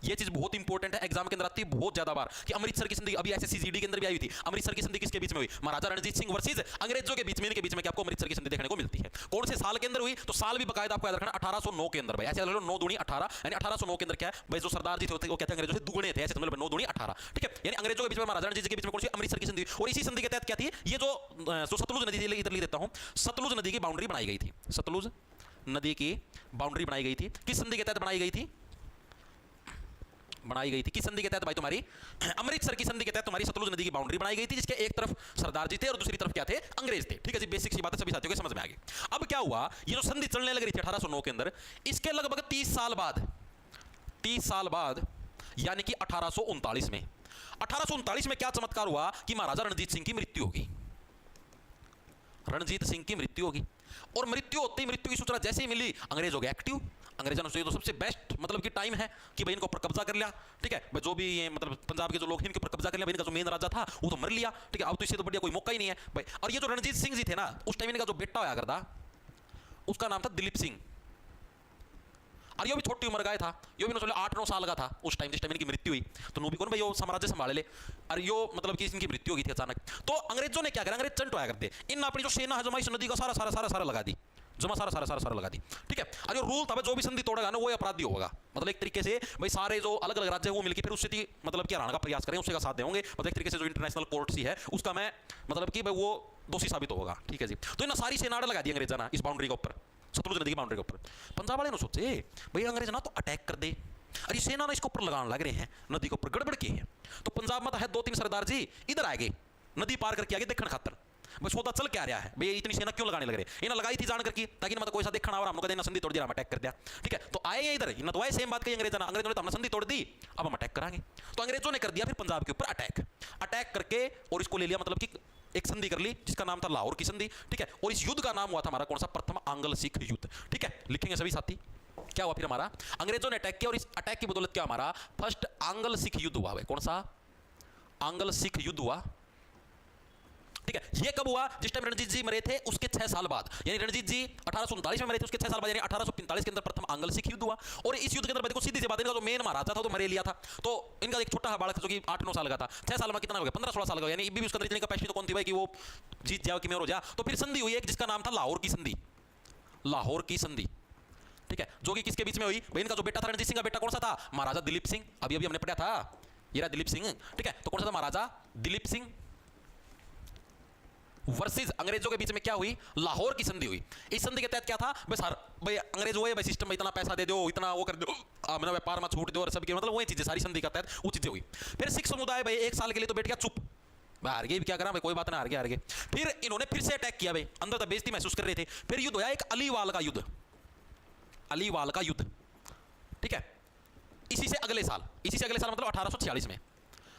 ये चीज बहुत इंपॉर्टेंट है, एग्जाम के अंदर आती है बहुत ज्यादा बार कि अमृतसर की संधि, अभी एसएससी जीडी के अंदर भी आई हुई थी। अमृतसर की संधि किसके बीच में हुई? महाराजा रणजीत सिंह वर्सेस अंग्रेजों के बीच में। इनके बीच में आपको अमृतसर की संधि देखने को मिलती है। कौन से साल के अंदर हुई? तो साल भी बकायदा आपको याद रखना 1809 के अंदर भाई। ऐसे लो 9 दूनी 18, यानी 1809 के अंदर क्या है भाई, जो सरदार जी थे वो कहते हैं अंग्रेजों से दुगने थे, ऐसे समझ लो 9 दूनी 18, ठीक है। यानी अंग्रेजों के बीच में महाराजा रणजीत के बीच में कौन सी? अमृतसर की संधि। और इसी संधि के तहत क्या थी? ये जो सतलुज नदी थी, इधर लिख देता हूं, सतलुज नदी की बाउंड्री बनाई गई थी। सतलुज नदी की बाउंड्री बनाई गई थी। किस संधि के तहत बनाई गई थी? बनाई गई थी किस संधि के तहत भाई? तुम्हारी अमृतसर की संधि के तहत तुम्हारी सतलुज नदी की बाउंड्री बनाई गई थी, जिसके एक तरफ सरदार जी थे और दूसरी तरफ क्या थे? अंग्रेज थे। ठीक है जी, बेसिक सी बात है, सभी साथियों को समझ में आ गई। अब क्या हुआ, ये जो संधि चलने लग रही थी 1809 के अंदर, इसके लगभग 30 साल बाद यानी कि 1839 में 1839 में क्या चमत्कार हुआ कि महाराजा रणजीत सिंह की मृत्यु होगी। रणजीत सिंह की मृत्यु होगी और मृत्यु होती, मृत्यु की सूचना जैसे ही मिली, अंग्रेज हो गए एक्टिव। अंग्रेजों ने तो सबसे बेस्ट मतलब कि टाइम है कि भाई इनके ऊपर कब्जा कर लिया। ठीक है भाई, जो भी ये मतलब पंजाब के जो लोग हैं इनके ऊपर कब्जा कर लिया। भाई इनका जो मेन राजा था वो तो मर लिया। ठीक है, अब तो इससे तो बढ़िया कोई मौका ही नहीं है भाई। और ये जो रणजीत सिंह जी थे ना, उस टाइम इनका जो बेटा होया करता, उसका नाम था दिलीप सिंह। और ये भी छोटी उम्र का था, ये भी 8-9 साल का था उस टाइम, जिस टाइम इनकी मृत्यु हुई। तो नूबी कौन भाई वो साम्राज्य संभाले ले, और यो मतलब कि इनकी मृत्यु हो गई थी अचानक। तो अंग्रेजों ने क्या करा, अंग्रेज चंट होया करते, इन अपनी जो सेना है जमा इस नदी का सारा लगा दी, जमा सारा लगा दी। ठीक है, और ये रूल था जो भी संधि तोड़ेगा ना वो अपराधी होगा। मतलब एक तरीके से भाई सारे जो अलग अलग राज्य है वो मिलकर फिर उससे मतलब क्या हराने का प्रयास करें, उससे का साथ देंगे। मतलब एक तरीके से जो इंटरनेशनल कोर्ट सी है उसका मैं मतलब कि भाई वो दोषी साबित होगा। ठीक है जी, तो इन सारी सेना लगा दी अंग्रेजा ना इस बाउंड्री के ऊपर, सतलुज नदी की बाउंड्री के ऊपर। पंजाब वाले ने सोचे भाई अंग्रेज ना तो अटैक कर दे, अरे सेना ना इसके ऊपर लगाने लग रहे हैं, नदी के ऊपर गड़बड़ की है। तो पंजाब में तो है 2-3 सरदार जी इधर आ गए, नदी पार करके आगे देखने खातर भाई सौदा चल क्या रहा है, भाई इतनी सेना क्यों लगाने लग रहे? इन्हें लगाई थी जान करके ताकि मतलब कोई सा देखना और हमको कहते संधि तोड़ दिया, हम अटैक कर दिया। ठीक है, तो आए हैं इधर, इन्हें तो आए सेम बात कही अंग्रेजों ने तो हमने संधि तोड़ दी, अब हम अटैक करांगे। तो अंग्रेजों ने कर दिया फिर पंजाब के ऊपर अटैक करके और इसको ले लिया, मतलब कि एक संधि कर ली जिसका नाम था लाहौर की संधि। ठीक है, और इस युद्ध का नाम हुआ था हमारा कौन सा? प्रथम आंग्ल सिख युद्ध। ठीक है, लिखेंगे सभी साथी। क्या हुआ फिर हमारा? अंग्रेजों ने अटैक किया और इस अटैक की बदौलत क्या हमारा फर्स्ट आंग्ल सिख युद्ध हुआ। भाई कौन सा? आंग्ल सिख युद्ध हुआ। ठीक है, ये कब हुआ? जिस टाइम रणजीत जी मरे थे उसके 6 साल बाद, यानी रणजीत जी 1839 में मरे थे, उसके 6 साल बाद यानी 1845 के अंदर प्रथम आंग्ल सिख युद्ध हुआ। और इस युद्ध के अंदर देखो सीधी सी बात, इनका जो मेन महाराजा था तो मरे लिया था, तो इनका एक छोटा बालक जो कि 8-9 साल का था, 6 साल में कितना हो गया? 15-16 साल का, यानी भी उसका इतनी कैपेसिटी तो कौन थी भाई कि वो जीत जाओ कि मैं हो जा। तो फिर संधि हुई एक जिसका नाम था लाहौर की संधि। लाहौर की संधि, ठीक है, जो कि किसके बीच में हुई भाई? इनका जो बेटा था रणजीत सिंह का बेटा कौन सा था? महाराजा दिलीप सिंह। अभी हमने पढ़ा था, ये रहा दिलीप सिंह। ठीक है, तो कौन सा था? महाराजा दिलीप सिंह वर्सेस अंग्रेजों के बीच में क्या हुई? लाहौर की संधि हुई। इस संधि के तहत क्या था बस हर भाई अंग्रेज हुए भाई सिस्टम में इतना पैसा दे दो, इतना वो कर दो, अपना व्यापार में छूट दो और सबकी मतलब वही चीजें सारी संधि का तहत वो चीजें हुई। फिर सिख समुदाय भाई 1 साल के लिए तो बैठ गया चुप, हार गए, क्या करा भाई, कोई बात नहीं, हार गए। फिर इन्होंने फिर से अटैक किया भाई, अंदर तक बेइज्जती महसूस कर रहे थे। फिर युद्ध होया एक अलीवाल का युद्ध, अलीवाल का युद्ध। ठीक है, इसी से अगले साल मतलब 1846 में।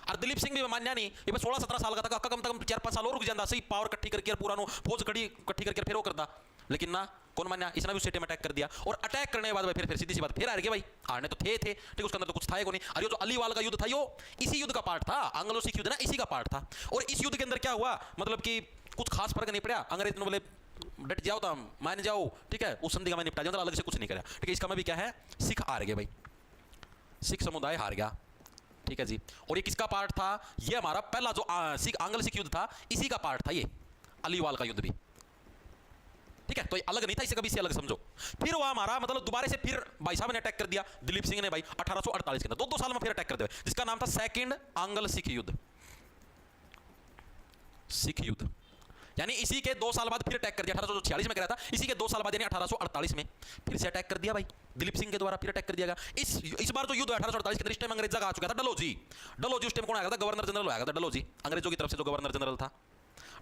और दिलीप सिंह भी मान्या नहीं, ये 16-17 साल का था, कम 4-5 साल और रुक जाता, सही पावर इकट्ठी करके पूरा नो फौज इकट्ठी करके फिर वो करता, लेकिन ना कौन मान्या, इसने भी उस में अटैक कर दिया। और अटैक करने के बाद फिर सीधी सी बात, फिर हार गए भाई, हारने तो थे ठीक, उसके अंदर तो कुछ था ही नहीं। और ये जो अलीवाल का युद्ध था यो इसी युद्ध का पार्ट था, आंग्लो सिख युद्ध ना इसी का पार्ट था। और इस युद्ध के अंदर क्या हुआ मतलब कि कुछ खास फर्क नहीं पड़ा, अंग्रेज ने बोले डट जाओ तो मान जाओ। ठीक है, उस संधि का मैं निपटा दिया, अलग से कुछ नहीं करा। ठीक है, इसका मैं भी क्या है, सिख हार गए भाई, सिख समुदाय हार गया। ठीक है जी, और ये किसका पार्ट था? ये हमारा पहला जो आंग्ल सिख युद्ध था इसी का पार्ट था, ये अलीवाल का युद्ध भी। ठीक है, तो ये अलग नहीं था, इसे कभी से अलग समझो। फिर वो हमारा मतलब दोबारा से फिर भाई साहब ने अटैक कर दिया, दिलीप सिंह ने भाई 1848 के अंदर 2 साल में फिर अटैक कर दिया, जिसका नाम था सेकंड आंग्ल सिख युद्ध। सिख युद्ध यानी इसी के 2 साल बाद फिर अटैक कर दिया, 1846 में कराया था, इसी के 2 साल बाद यानी 1848 में फिर से अटैक कर दिया भाई, दिलीप सिंह के द्वारा फिर अटैक कर दिया गया। इस बार जो युद्ध 1848 के अंदर इस टाइम अंग्रेजा का आ चुका था डलहौजी उस टाइम कौन आया था? गवर्नर जनरल आया था डलहौजी, अंग्रेजों की तरफ से जो गवर्नर जनरल था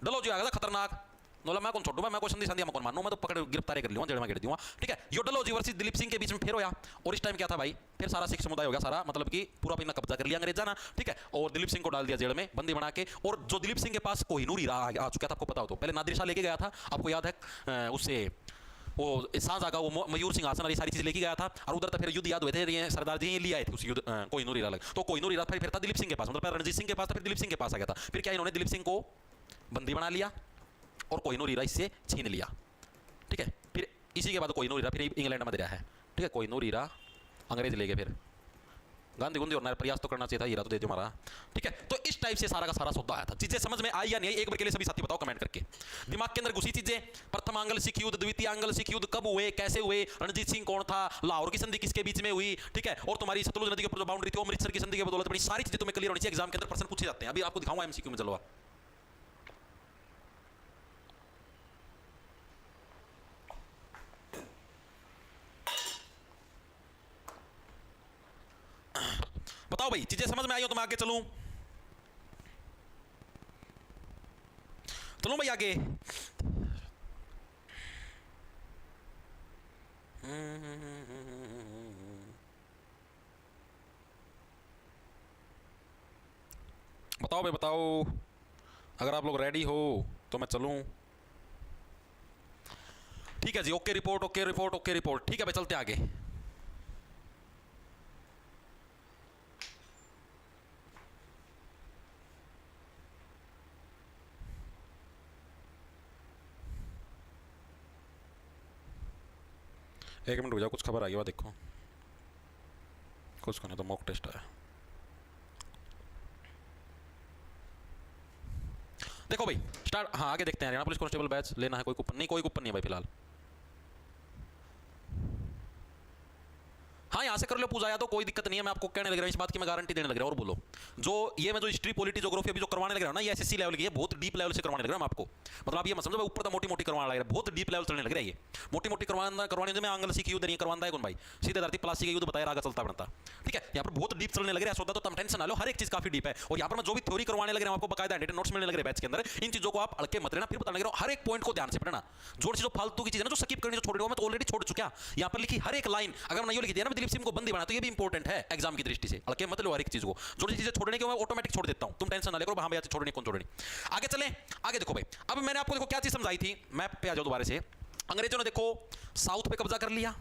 डलहौजी आ गया था, खतरनाक। बोला मैं कौन छोड़ू, मैं कोई संधि मैं कौन मानू, मैं तो पकड़ गिरफ्तारी कर लूंगा, जेल में गिर दूंगा। ठीक है, यो डलहौजी वर्सेस दिलीप सिंह के बीच में फिर होया। और इस टाइम क्या था भाई, फिर सारा सिख समुदाय हो गया सारा, मतलब कि पूरा अपना कब्जा कर लिया अंग्रेजा ना। ठीक है, और दिलीप सिंह को डाल दिया जेल में बंदी बना के। और जो दिलीप सिंह के पास कोहिनूर हीरा आ चुका था, आपको पता हो तो, पहले नादिर शाह लेके गया था, आपको याद है, उससे वो सांस आगा वो मयूर सिंह आसन वाली सारी चीज लेके गया था। और उधर तक फिर युद्ध याद हुए थे, ये सरदार जी ले आए थे उस युद्ध कोहिनूर हीरा लग, तो कोहिनूर हीरा फिर था दिलीप सिंह के पास, मतलब रणजीत सिंह के पास था, फिर दिलीप सिंह के पास आ गया था। फिर क्या इन्होंने दिलीप सिंह को बंदी बना लिया और कोहिनूर हीरा इससे छीन लिया। ठीक है, फिर इसी के बाद कोहिनूर हीरा फिर इंग्लैंड में दे रहा है। ठीक है, कोहिनूर हीरा अंग्रेज ले गए, फिर गांधी गुंदी और प्रयास तो करना चाहिए था, हीरा तो दे दो हमारा। ठीक है, तो इस टाइप से सारा का सारा सौदा आया था। चीजें समझ में आई या नहीं, एक बार के लिए सभी साथी बताओ कमेंट करके। दिमाग के अंदर घुसी चीजें? प्रथम आंग्ल सिख युद्ध, द्वितीय आंग्ल सिख युद्ध कब हुए, कैसे हुए, रणजीत सिंह कौन था, लाहौर की संधि किसके बीच में हुई, ठीक है, और तुम्हारी सतलुज नदी के ऊपर जो बाउंड्री थी वो अमृतसर की संधि की बदौलत बनी। सारी चीजें तुम्हें क्लियर होनी चाहिए, एग्जाम के अंदर प्रश्न पूछे जाते हैं। अभी आपको दिखाऊंगा एमसीक्यू में, चलो। बताओ भाई, चीजें समझ में आई हो तो मैं आगे चलूं? चलूं भाई आगे? बताओ भाई बताओ, अगर आप लोग रेडी हो तो मैं चलूं? ठीक है जी, okay report, okay report, okay report. ठीक है भाई, चलते आगे। एक मिनट रुक जाओ, कुछ खबर आई हुआ देखो। कुछ का नहीं तो मॉक टेस्ट आया। देखो भाई स्टार्ट, हाँ आगे देखते हैं। हरियाणा पुलिस कांस्टेबल बैच लेना है, कोई कूपन नहीं, कोई कूपन नहीं है भाई फिलहाल। हाँ यहाँ से कर लो पूजा, या तो कोई दिक्कत नहीं है। मैं आपको कहने लग रहा हूँ इस बात की, मैं गारंटी देने लग रहा हूँ। और बोलो, जो ये मैं जो हिस्ट्री पॉलिटी ज्योग्राफी अभी जो करवाने लग रहा हूँ ना, ये एसएससी लेवल की है, बहुत डीप लेवल से करवाने लग रहा हूँ आपको। मतलब आप ये मत समझो मैं ऊपर तो मोटी मोटी करवाने लग रहा है, बहुत डीप लेवल चलने लग रहा है ये। मोटी मोटी करवाने में आंगल सीखी युद्ध नहीं करवाना है कौन भाई, सीधे धरती प्लास्टिक के युद्ध बताया आगे चलता बनता। ठीक है, यहाँ पर बहुत डीप चलने लग रहा है सौदा, तो तुम टेंशन ना लो, हर एक चीज काफी डीप है। और यहाँ पर मैं जो भी थ्योरी करवाने लग रहा हूँ आपको बकायदा हैंडरेड नोट्स मिलने लग रहे हैं बैच के अंदर। इन चीजों को आप अड़के मत लेना, फिर बताने लग रहा हूँ। हर एक पॉइंट को ध्यान से पढ़ना, जोड़ से जो फालतू की चीज है ना, जो स्किप करनी, जो छोड़ रहे हो, मैं तो ऑलरेडी छोड़ चुका। यहाँ पर लिखी हर एक लाइन अगर नहीं लिखी थी ना दिलीप सिंह को बंदी बना, तो ये भी इंपॉर्टेंट है एग्जाम की दृष्टि से। अलके मत लो हर एक चीज को, जो चीजें छोड़ने की मैं ऑटोमेटिक छोड़ देता हूं, तुम टेंशन ना लेकर हाँ भैया छोड़नी कौन छोड़नी। आगे चलें, आगे देखो भाई, अब मैंने आपको देखो क्या चीज समझाई थी, मैप पे आ जाओ दोबारा से। अंग्रेजों ने देखो साउथ पे कब्जा कर लिया,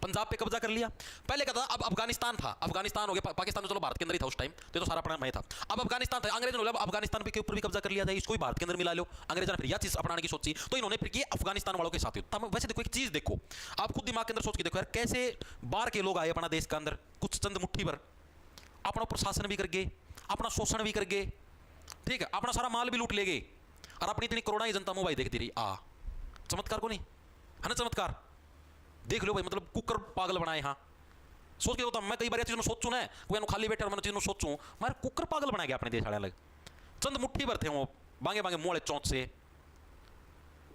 पंजाब पे कब्जा कर लिया। पहले क्या था, अब अफगानिस्तान था, अफगानिस्तान हो गया, पाकिस्तान तो चलो भारत के अंदर ही था उस टाइम, तो सारा अपना मैं था। अब अफगानिस्तान था, अंग्रेजों ने अफगानिस्तान के ऊपर भी कब्जा कर लिया था, इसको भी भारत के अंदर मिला लो। अंग्रेजों ने फिर यह चीज अपनाने की सोची, तो इन्होंने फिर किया अफगानिस्तान वालों के साथ युद्ध। वैसे देखो एक चीज देखो, आप खुद दिमाग के अंदर सोच के देखो यार, कैसे बाहर के लोग आए अपना देश के अंदर, कुछ चंद मुट्ठी भर, अपना प्रशासन भी कर गए, अपना शोषण भी कर गए, ठीक है, अपना सारा माल भी लूट ले गए, और अपनी इतनी करोड़ों की जनता मोबाइल देखती रही। चमत्कार को नहीं है ना, चमत्कार देख लो भाई, मतलब कुकर पागल बनाए। हाँ सोच के होता मैं कई बार चीज़ सोचूं ना, कोई खाली बैठे और मैंने चीज़ सोचूं, मैं कुकर पागल बना गया अपने देश वाले अलग। चंद मुट्ठी भर थे वो, बांगे बांगे मोड़े चौंच से,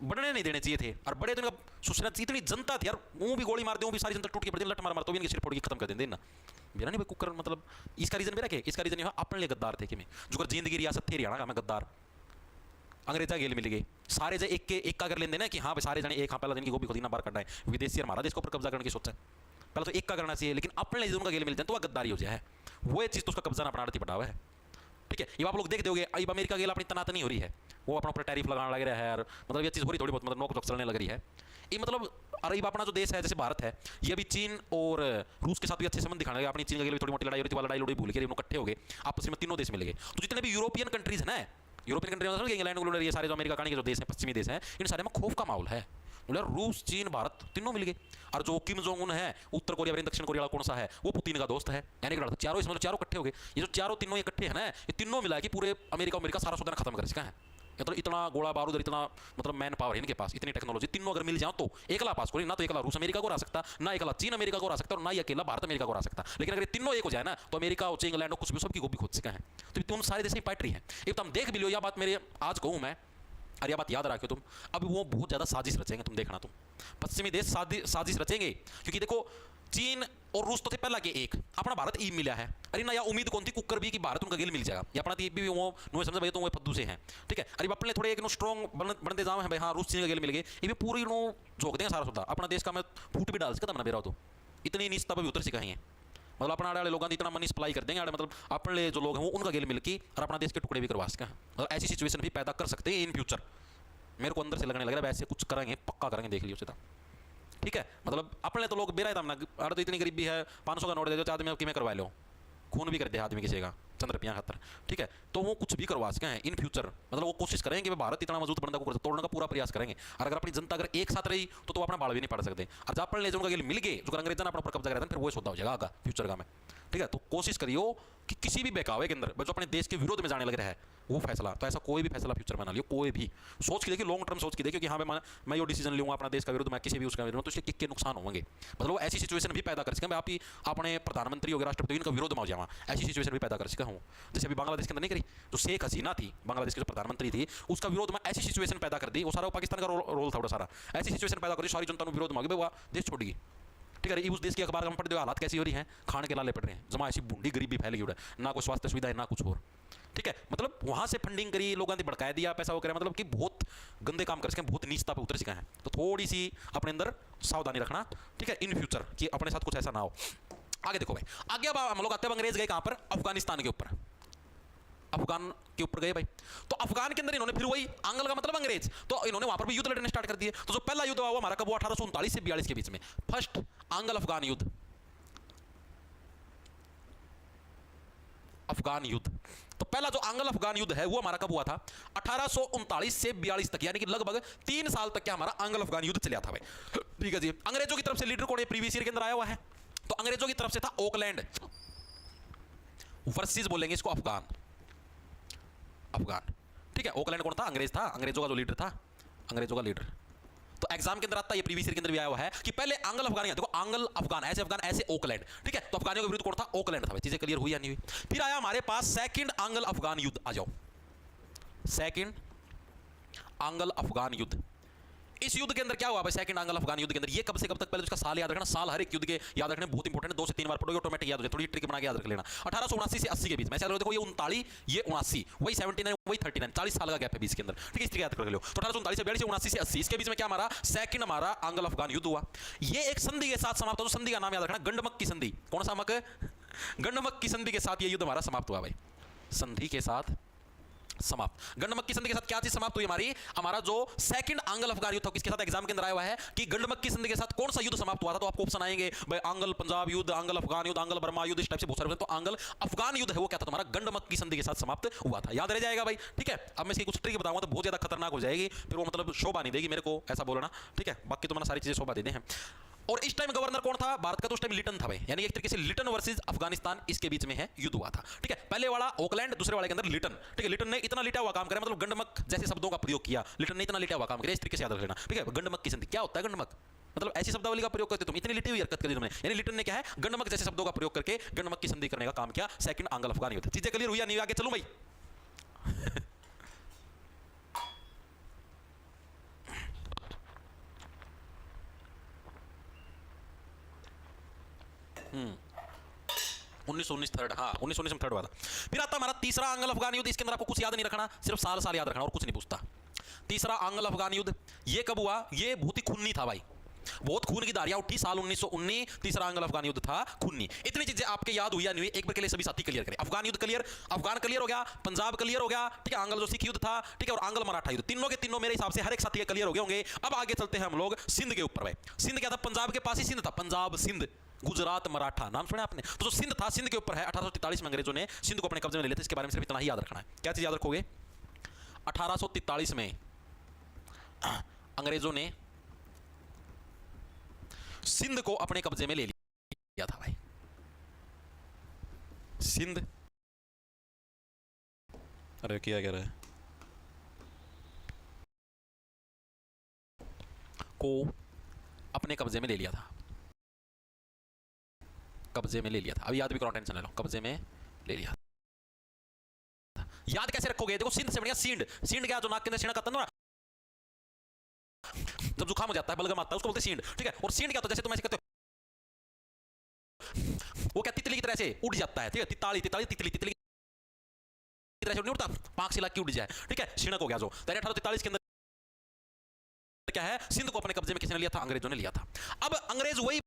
बढ़ने नहीं देने चाहिए थे, और बड़े तो इनका सोचना चाहिए। इतनी जनता थी यार, वो भी गोली मार दे, वो भी सारी जनता टूट के पड़ती, लट मार मार तो भी इनकी सिर फोड़ के खत्म कर देंगे ना। मेरा नहीं भाई कुकर, मतलब इसका रीजन मेरा क्या, इसका रीजन ये अपने लिए गद्दार थे कि मैं जो कर जिंदगी रियासत थी हरियाणा का, मैं गद्दार अंग्रेजा गेल मिल गए सारे एक के एक का कर लेंगे ना कि हाँ भाई सारे जने एक, हाँ पहला दिन की गोभी खुद ना बाहर करना है, विदेशी हमारा देश के ऊपर कब्जा करने की सोचा है, पहले तो एक का करना चाहिए, लेकिन अपने उनका गेल मिल जाए तो वह गद्दारी हो जाए, वो चीज़ तो उसका कब्जा ना अपना आड़ती पटावा है। ठीक है, ये आप लोग देख दोगे, अब अमेरिका गेल अपनी तनात नहीं हो रही है, वो अपना ऊपर टैरिफ लगाने लग रहा है यार, मतलब ये चीज़ हो रही थोड़ी बहुत, मतलब नोक चलने लग रही है ये। मतलब अरे अपना जो देश है जैसे भारत है, ये भी चीन और रूस के साथ भी अच्छे संबंध दिखाने लगे। अपनी चीन के लिए थोड़ी मोटी लड़ाई हो रही थी, लड़ाई लड़ाई भूल के इकट्ठे हो गए, आपस में तीनों देश मिल गए। तो जितने भी यूरोपियन कंट्रीज है ना, यूरोपियन कंट्री इंग्लैंड, ये सारे जो अमेरिका का जो देश है, पश्चिमी देश है, इन सारे में खौफ का माहौल है। रूस चीन भारत तीनों मिल गए, और जो किम जोंग उन है उत्तर कोरिया दक्षिण कोरिया वाला कौन सा है, वो पुतिन का दोस्त है, यानी कि चारों इसमें चारों इकट्ठे हो गए। ये जो चारों तीनों इकट्ठे है ना, ये तीनों मिला कि पूरे अमेरिका सारा सौदा खत्म कर सका है। मतलब इतना गोला बारूद, इतना मतलब मैन पावर है इनके पास, इतनी टेक्नोलॉजी, तीनों अगर मिल जाओ तो एकला पास कोई ना, तो एकला रूस अमेरिका को हरा सकता, ना एकला चीन अमेरिका को हरा सकता, और ना ही अकेला भारत अमेरिका को हरा सकता। लेकिन अगर तीनों एक हो जाए ना, तो अमेरिका हो चाहे इंग्लैंड हो, कुछ भी सबकी गोभी खोज सका है। तो तुम सारे देश में पैटरी है, एक तो हम देख भी लो, यह बात मेरे आज कहूँ मैं, अरे यह बात याद रखो तुम, अभी वो बहुत ज्यादा साजिश रचेंगे, तुम देखना, तुम पश्चिमी देश साजिश रचेंगे, क्योंकि देखो चीन और रूस तो थे पहला के एक, अपना भारत ई मिला है। अरे ना या उम्मीद कौन थी कुकर भी कि भारत उनका गेल मिल जाएगा, या अपना भी वो नो समझ भाई तो वो फद्दू से हैं। ठीक है, अरे अपने थोड़े एक नो स्ट्रॉन्ग बनते जाओ है भाई, हाँ रूस चीन का गेल मिल गए, ये भी पूरी नो झोंक देंगे सारा सौदा अपना देश का। मैं फूट भी डाल सकता मैं बेरा, तो इतनी नीचता भी उतर सिखाई है, मतलब अपना आड़े लोगों इतना मनी सप्लाई कर देंगे, मतलब अपने जो लोग हैं वो उनका गेल मिल के और अपना देश के टुकड़े भी करवा सकें, और ऐसी सिचुएशन भी पैदा कर सकते हैं इन फ्यूचर। मेरे को अंदर से लगने लग रहा है वैसे कुछ करेंगे, पक्का करेंगे, देख लियो सीधा। ठीक है, मतलब अपने तो लोग बेरा था ना, अरे तो इतनी गरीबी है, 500 का नोट दे दो, आदमी की मैं करवा लो, खून भी कर दे आदमी किसी का चंद रुपया खातर, ठीक है, तो वो कुछ भी करवा सके हैं इन फ्यूचर, मतलब वो कोशिश करेंगे कि भारत इतना मजबूत बनता को तोड़ने का पूरा प्रयास करेंगे। और अगर अपनी जनता अगर एक साथ रही तो अपना बाल भी नहीं पड़ सकते। और जब पढ़ ले जो उनका मिल गए जो अंग्रेजों ने अपना पर कब्जा करा था, फिर वो सौदा हो जाएगा आगा फ्यूचर का में, ठीक है। तो कोशिश करियो कि किसी भी बहकावे के अंदर जो अपने देश के विरोध में जाने लग रहा है वो फैसला, तो ऐसा कोई भी फैसला फ्यूचर में ना लियो, कोई भी सोच के देखिए, लॉन्ग टर्म सोच के देखिए कि हाँ मैं ये डिसीजन लूंगा अपना देश का विरोध, मैं किसी भी उसका विरोध, तो इसके कितने नुकसान होंगे, मतलब वो ऐसी सिचुएशन भी पैदा कर सकें, मैं आप ही अपने प्रधानमंत्री हो गए राष्ट्रपति इनका विरोध में हो जावा, ऐसी सिचुएशन भी पैदा कर सका हूँ। जैसे अभी बांग्लादेश के अंदर नहीं करी, जो शेख हसीना थी बांग्लादेश की जो प्रधानमंत्री थी, उसका विरोध में ऐसी सिचुएशन पैदा कर दी, वो सारा पाकिस्तान का रोल था, सारा ऐसी सिचुएशन पैदा कर दी, सारी जनता ने विरोध मांगे, वो देश छोड़ गई, ठीक है। उस देश की अखबार में पढ़ दो हालात कैसी हो रही हैं, खाने के लाले पड़ रहे हैं, जमा ऐसी बूढ़ी गरीबी फैल गई, ना कोई स्वास्थ्य सुविधा है ना कुछ और, ठीक है। मतलब वहां से फंडिंग करी, लोगों ने भड़काया दिया, पैसा वो करे, मतलब कि बहुत गंदे काम कर सके, बहुत नीचता पे उतर सके हैं। तो थोड़ी सी अपने अंदर सावधानी रखना, ठीक है, इन फ्यूचर कि अपने साथ कुछ ऐसा ना हो। आगे देखो भाई, आगे अब हम लोग आते हैं, अंग्रेज गए कहां पर, अफगानिस्तान के ऊपर, अफगान के ऊपर गए भाई। तो अफगान के अंदर इन्होंने फिर वही आंग्ल का मतलब अंग्रेज, तो इन्होंने वहां पर भी युद्ध लड़ने स्टार्ट कर दिए। तो जो पहला युद्ध हुआ वो हमारा कब हुआ, 1839 से 42 के बीच में, फर्स्ट आंग्ल अफगान युद्ध, अफगान युद्ध। तो पहला जो आंग्ल अफगान युद्ध है वो हमारा कब हुआ था, 1839 से 42 तक, यानी कि लगभग 3 साल तक क्या हमारा आंग्ल अफगान युद्ध चला था भाई, ठीक है जी। अंग्रेजों की तरफ से लीडर कौन है, प्रीवियस ईयर के अंदर आया हुआ है, तो अंग्रेजों की तरफ से था ओकलैंड वर्सेस, बोलेंगे इसको अफगान, अफगान, ठीक है। ओकलैंड कौन था, अंग्रेज था, अंग्रेजों का जो लीडर था, अंग्रेजों का लीडर। तो एग्जाम के अंदर आता है, ये प्रीवियस ईयर के अंदर भी आया हुआ है कि पहले आंग्ल अफगान, देखो आंग्ल अफगान ऐसे ओकलैंड, ठीक है। तो अफगानियों के विरुद्ध कौन था, ओकलैंड था भाई, चीजें क्लियर हुई या नहीं हुई। फिर आया हमारे पास सेकंड आंग्ल अफगान युद्ध, आ जाओ, सेकंड आंग्ल अफगान युद्ध। इस युद्ध के अंदर क्या हुआ भाई, सेकंड आंग्ल अफगान युद्ध के अंदर, ये कब से कब तक, पहले उसका साल याद रखना, साल हर एक युद्ध के याद रखने बहुत इंपॉर्टेंट है, 2 से 3 बार पढ़ोगे ऑटोमेटिक याद हो जाए, थोड़ी ट्रिक बना के याद रख लेना। 1879 से 80 के बीच में, ऐसे देखो ये 39, ये 79, वही 79, वही 39, 40 साल का गैप है बीच के अंदर, ठीक है, इस तरीके याद कर लो। तो 1839 से 42 से 79 से 80, इसके बीच में क्या हमारा सेकंड हमारा आंग्ल अफगान युद्ध हुआ। ये एक संधि के साथ समाप्त हुआ, संधि का नाम याद रखना, गंडमक की संधि, कौन सा मक, गंडमक की संधि के साथ ये युद्ध हमारा समाप्त हुआ भाई, संधि के साथ समाप्त। गंडमक की संधि के साथ क्या चीज समाप्त हुई हमारी, हमारा जो सेकंड आंग्ल अफगान युद्ध था, किसके साथ, एग्जाम के अंदर आया हुआ है कि गंडमक की संधि के साथ कौन सा युद्ध समाप्त हुआ था, तो आपको ऑप्शन आएंगे भाई आंग्ल पंजाब युद्ध, आंग्ल अफगान युद्ध, आंग्ल बर्मा युद्ध, इस टाइप से बहुत सारे। तो आंग्ल अफगान युद्ध है वो क्या था तुम्हारा, गंडमक की संधि के साथ समाप्त हुआ था, याद रह जाएगा भाई, ठीक है। अब मैं इसकी कुछ ट्रिक बताऊंगा तो बहुत ज्यादा खतरनाक हो जाएगी, फिर वो मतलब शोभा नहीं देगी मेरे को ऐसा बोलना, ठीक है, बाकी तो मैंने सारी चीजें शोभा देते हैं। और इस टाइम गवर्नर कौन था भारत का, तो उस टाइम लिटन था भाई, यानी एक तरीके से लिटन वर्सेस अफगानिस्तान, इसके बीच में है युद्ध हुआ था, ठीक है। पहले वाला ओकलैंड, दूसरे वाले के अंदर लिटन, ठीक है। लिटन ने इतना लिटा हुआ काम करा, मतलब गंडमक जैसे शब्दों का प्रयोग किया, लिटन ने इतना लिटा हुआ काम किया, इस तरीके से याद रख लेना, ठीक है। गंडमक की संधि क्या होता है, गंडमक मतलब ऐसी शब्दावली का प्रयोग करते तुम, इतनी लिटी हुई हरकत करी तुमने, यानी लिटन ने क्या है, गंडमक जैसे शब्दों का प्रयोग करके गंडमक की संधि करने का काम किया, सेकंड आंग्ल अफगान युद्ध। चीजें क्लियर हुई या नहीं, आगे चलूं भाई। उन्नीस में थर्ड हुआ था। फिर आता हमारा तीसरा आंग्ल अफगान युद्ध, इसके अंदर आपको कुछ याद नहीं रखना, सिर्फ साल साल याद रखना और कुछ नहीं पूछता। तीसरा आंग्ल अफगान युद्ध ये कब हुआ, ये बहुत ही खूनी था भाई, बहुत खून की धारियां उठी, साल 1919 तीसरा आंग्ल अफगान युद्ध था, खूनी। इतनी चीजें आपके याद हुई या नहीं हुई, एक बार के लिए सभी साथी क्लियर करें। अफगान युद्ध क्लियर, अफगान क्लियर हो गया, पंजाब क्लियर हो गया, ठीक है, आंग्ल जो सिख युद्ध था, ठीक है, और आंग्ल मराठा युद्ध, तीनों के तीनों मेरे हिसाब से हर एक साथी के क्लियर हो गए होंगे। अब आगे चलते हैं हम लोग सिंध के ऊपर भाई। सिंध क्या था, पंजाब के पास ही सिंध था, पंजाब सिंध गुजरात मराठा, नाम सुना आपने। तो जो सिंध था, सिंध के ऊपर है, 1843 में अंग्रेजों ने सिंध को अपने कब्जे में ले लिया था। इसके बारे में सिर्फ इतना ही याद रखना है। क्या चीज याद रखोगे, 1843 में अंग्रेजों ने सिंध को अपने कब्जे में ले लिया था भाई। सिंध, अरे क्या कह रहा है, को अपने कब्जे में ले लिया था, कब्जे में ले लिया था। अभी याद भी करो, टेंशन ले लो, कब्जे में ले लिया था। याद कैसे रखोगे, देखो सिंध से बढ़िया सींड, सींड क्या, जो नाक के अंदर सीना का तंदुरा, जब जुकाम हो जाता है, बलगम आता है, उसको बोलते हैं सींड, ठीक है। और सींड क्या होता है, जैसे तुम ऐसे कहते हो, वो क्या तितली की तरह से उड़ जाता है, ठीक है, तिताली तिताली तितली तितली की तरह से नहीं उड़ता, पांख से लग के उड़ जाए, ठीक है, सीणक हो गया जो। 1843 के अंदर क्या है, सिंध को अपने कब्जे में किसने लिया था, अंग्रेजों ने लिया था। अब अंग्रेज वही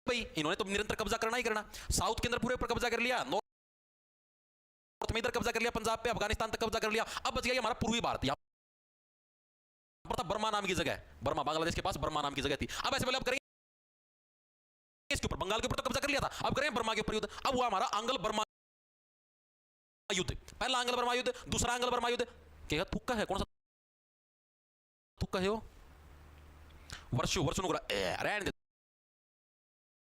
भाई, इन्होंने तो निरंतर कब्जा करना ही करना, साउथ के अंदर पूरे ऊपर कब्जा कर लिया, नॉर्थ में इधर कब्जा कर लिया, पंजाब पे, अफगानिस्तान तक कब्जा कर लिया। अब बच गया हमारा पूर्वी भारत, यहाँ पर था बर्मा नाम की जगह, बर्मा, बांग्लादेश के पास बर्मा नाम की जगह थी। अब ऐसे बोले अब करेंगे इसके ऊपर, बंगाल के ऊपर तो कब्जा कर लिया था, अब करें बर्मा के ऊपर युद्ध। अब हुआ हमारा आंग्ल बर्मा युद्ध। पहला आंग्ल बर्मा युद्ध, दूसरा आंग्ल बर्मा युद्ध। क्या तुक्का है? कौन सा तुक्का है वो? वर्षु रहने दे,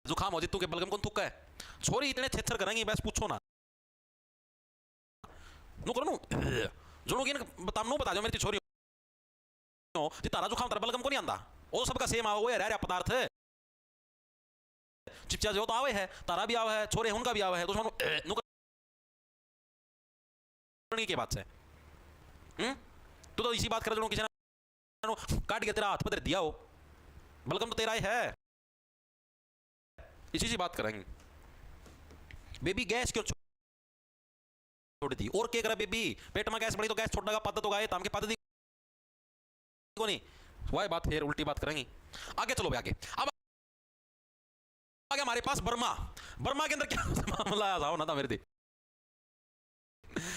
जुकाम हो जितू के बलगम कौन तुक्का है? छोरी इतने छेछर करेंगी बस पूछो ना। नु करो नु जोनो की बता नु बता दो मेरी छोरी हो जी तारा जुकाम तारा बलगम को नहीं आंदा, वो सबका सेम आओ है रह पदार्थ है। चिपचा जो तो आवे है, तारा भी आवे है, छोरे उनका भी आवे है, तो नु करने की बात है। तू तो इसी बात कर जो किसी ने काट के तेरा हाथ पर दिया हो, बलगम तो तेरा ही है। इसी सी बात करेंगे। बेबी गैस क्यों छोड़ दी? और क्या करा बेबी? पेट में गैस बढ़ी तो गैस छोड़ने का पद तो गाय ताम के पद दी को नहीं। वह बात फिर उल्टी बात करेंगे। आगे चलो आगे। अब आगे हमारे पास बर्मा। बर्मा के अंदर क्या मामला आया ना था मेरे थे।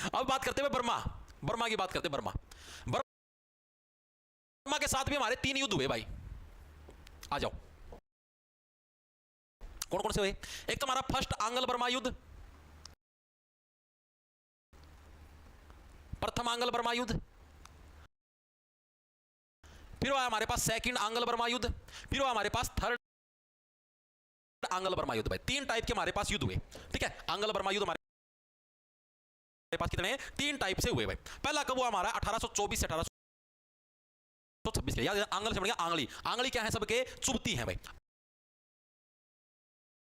अब बात करते हुए बर्मा, बर्मा की बात करते बर्मा। बर्मा के साथ भी हमारे 3 युद्ध हुए भाई। आ जाओ कौन कौन से हुए? एक तो हमारा फर्स्ट आंग्ल बर्मा युद्ध, प्रथम आंग्ल बर्मा युद्ध, फिर हुआ हमारे पास सेकंड आंग्ल बर्मा युद्ध, फिर हुआ हमारे पास थर्ड आंग्ल बर्मा युद्ध। भाई 3 टाइप के हमारे पास युद्ध हुए, ठीक है। आंग्ल बर्मा युद्ध हमारे पास कितने? 3 टाइप से हुए भाई। पहला कब हुआ हमारा? 1824 से 1826 के। याद आंग्ल से बढ़ गया आंगली। आंगली क्या है? सबके चुभती है भाई।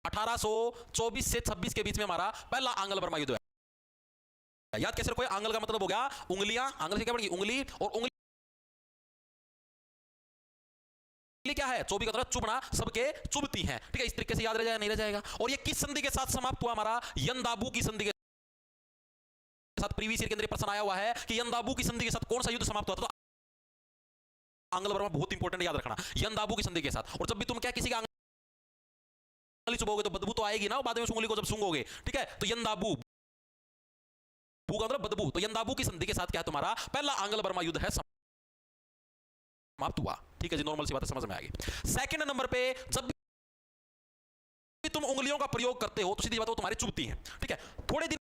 1824 से 26 के बीच में हमारा पहला आंग्ल बर्मा युद्ध है। याद कैसे रखो? आंग्ल का मतलब हो गया उंगलियां, आंग्ल से क्या बनेगी? उंगली, और उंगली क्या है? चौबी का तरह चुभना, सबके चुभती हैं, ठीक है। इस तरीके से याद रह जाएगा? नहीं रह जाएगा। और ये किस संधि के साथ समाप्त हुआ? हमारा यंदाबू की संधि के साथ। प्रीवियस ईयर के अंदर प्रश्न आया हुआ है कि यंदाबू की संधि के साथ कौन सा युद्ध समाप्त हुआ था? तो आंग्ल बर्मा बहुत इंपॉर्टेंट, याद रखना, यंदाबू की संधि के साथ। और जब भी तुम क्या किसी का आंगली चुभोगे तो बदबू तो आएगी ना बाद में, उस उंगली को जब सूंघोगे, ठीक है। तो यंदाबू, बू का मतलब बदबू, तो यंदाबू की संधि के साथ क्या है? तुम्हारा पहला आंग्ल बर्मा युद्ध है समाप्त हुआ, ठीक है जी। नॉर्मल सी बात है, समझ में आ गई। सेकंड नंबर पे जब भी तुम उंगलियों का प्रयोग करते हो तो सीधी बात है वो तुम्हारी चुभती हैं, ठीक है। थोड़े दिन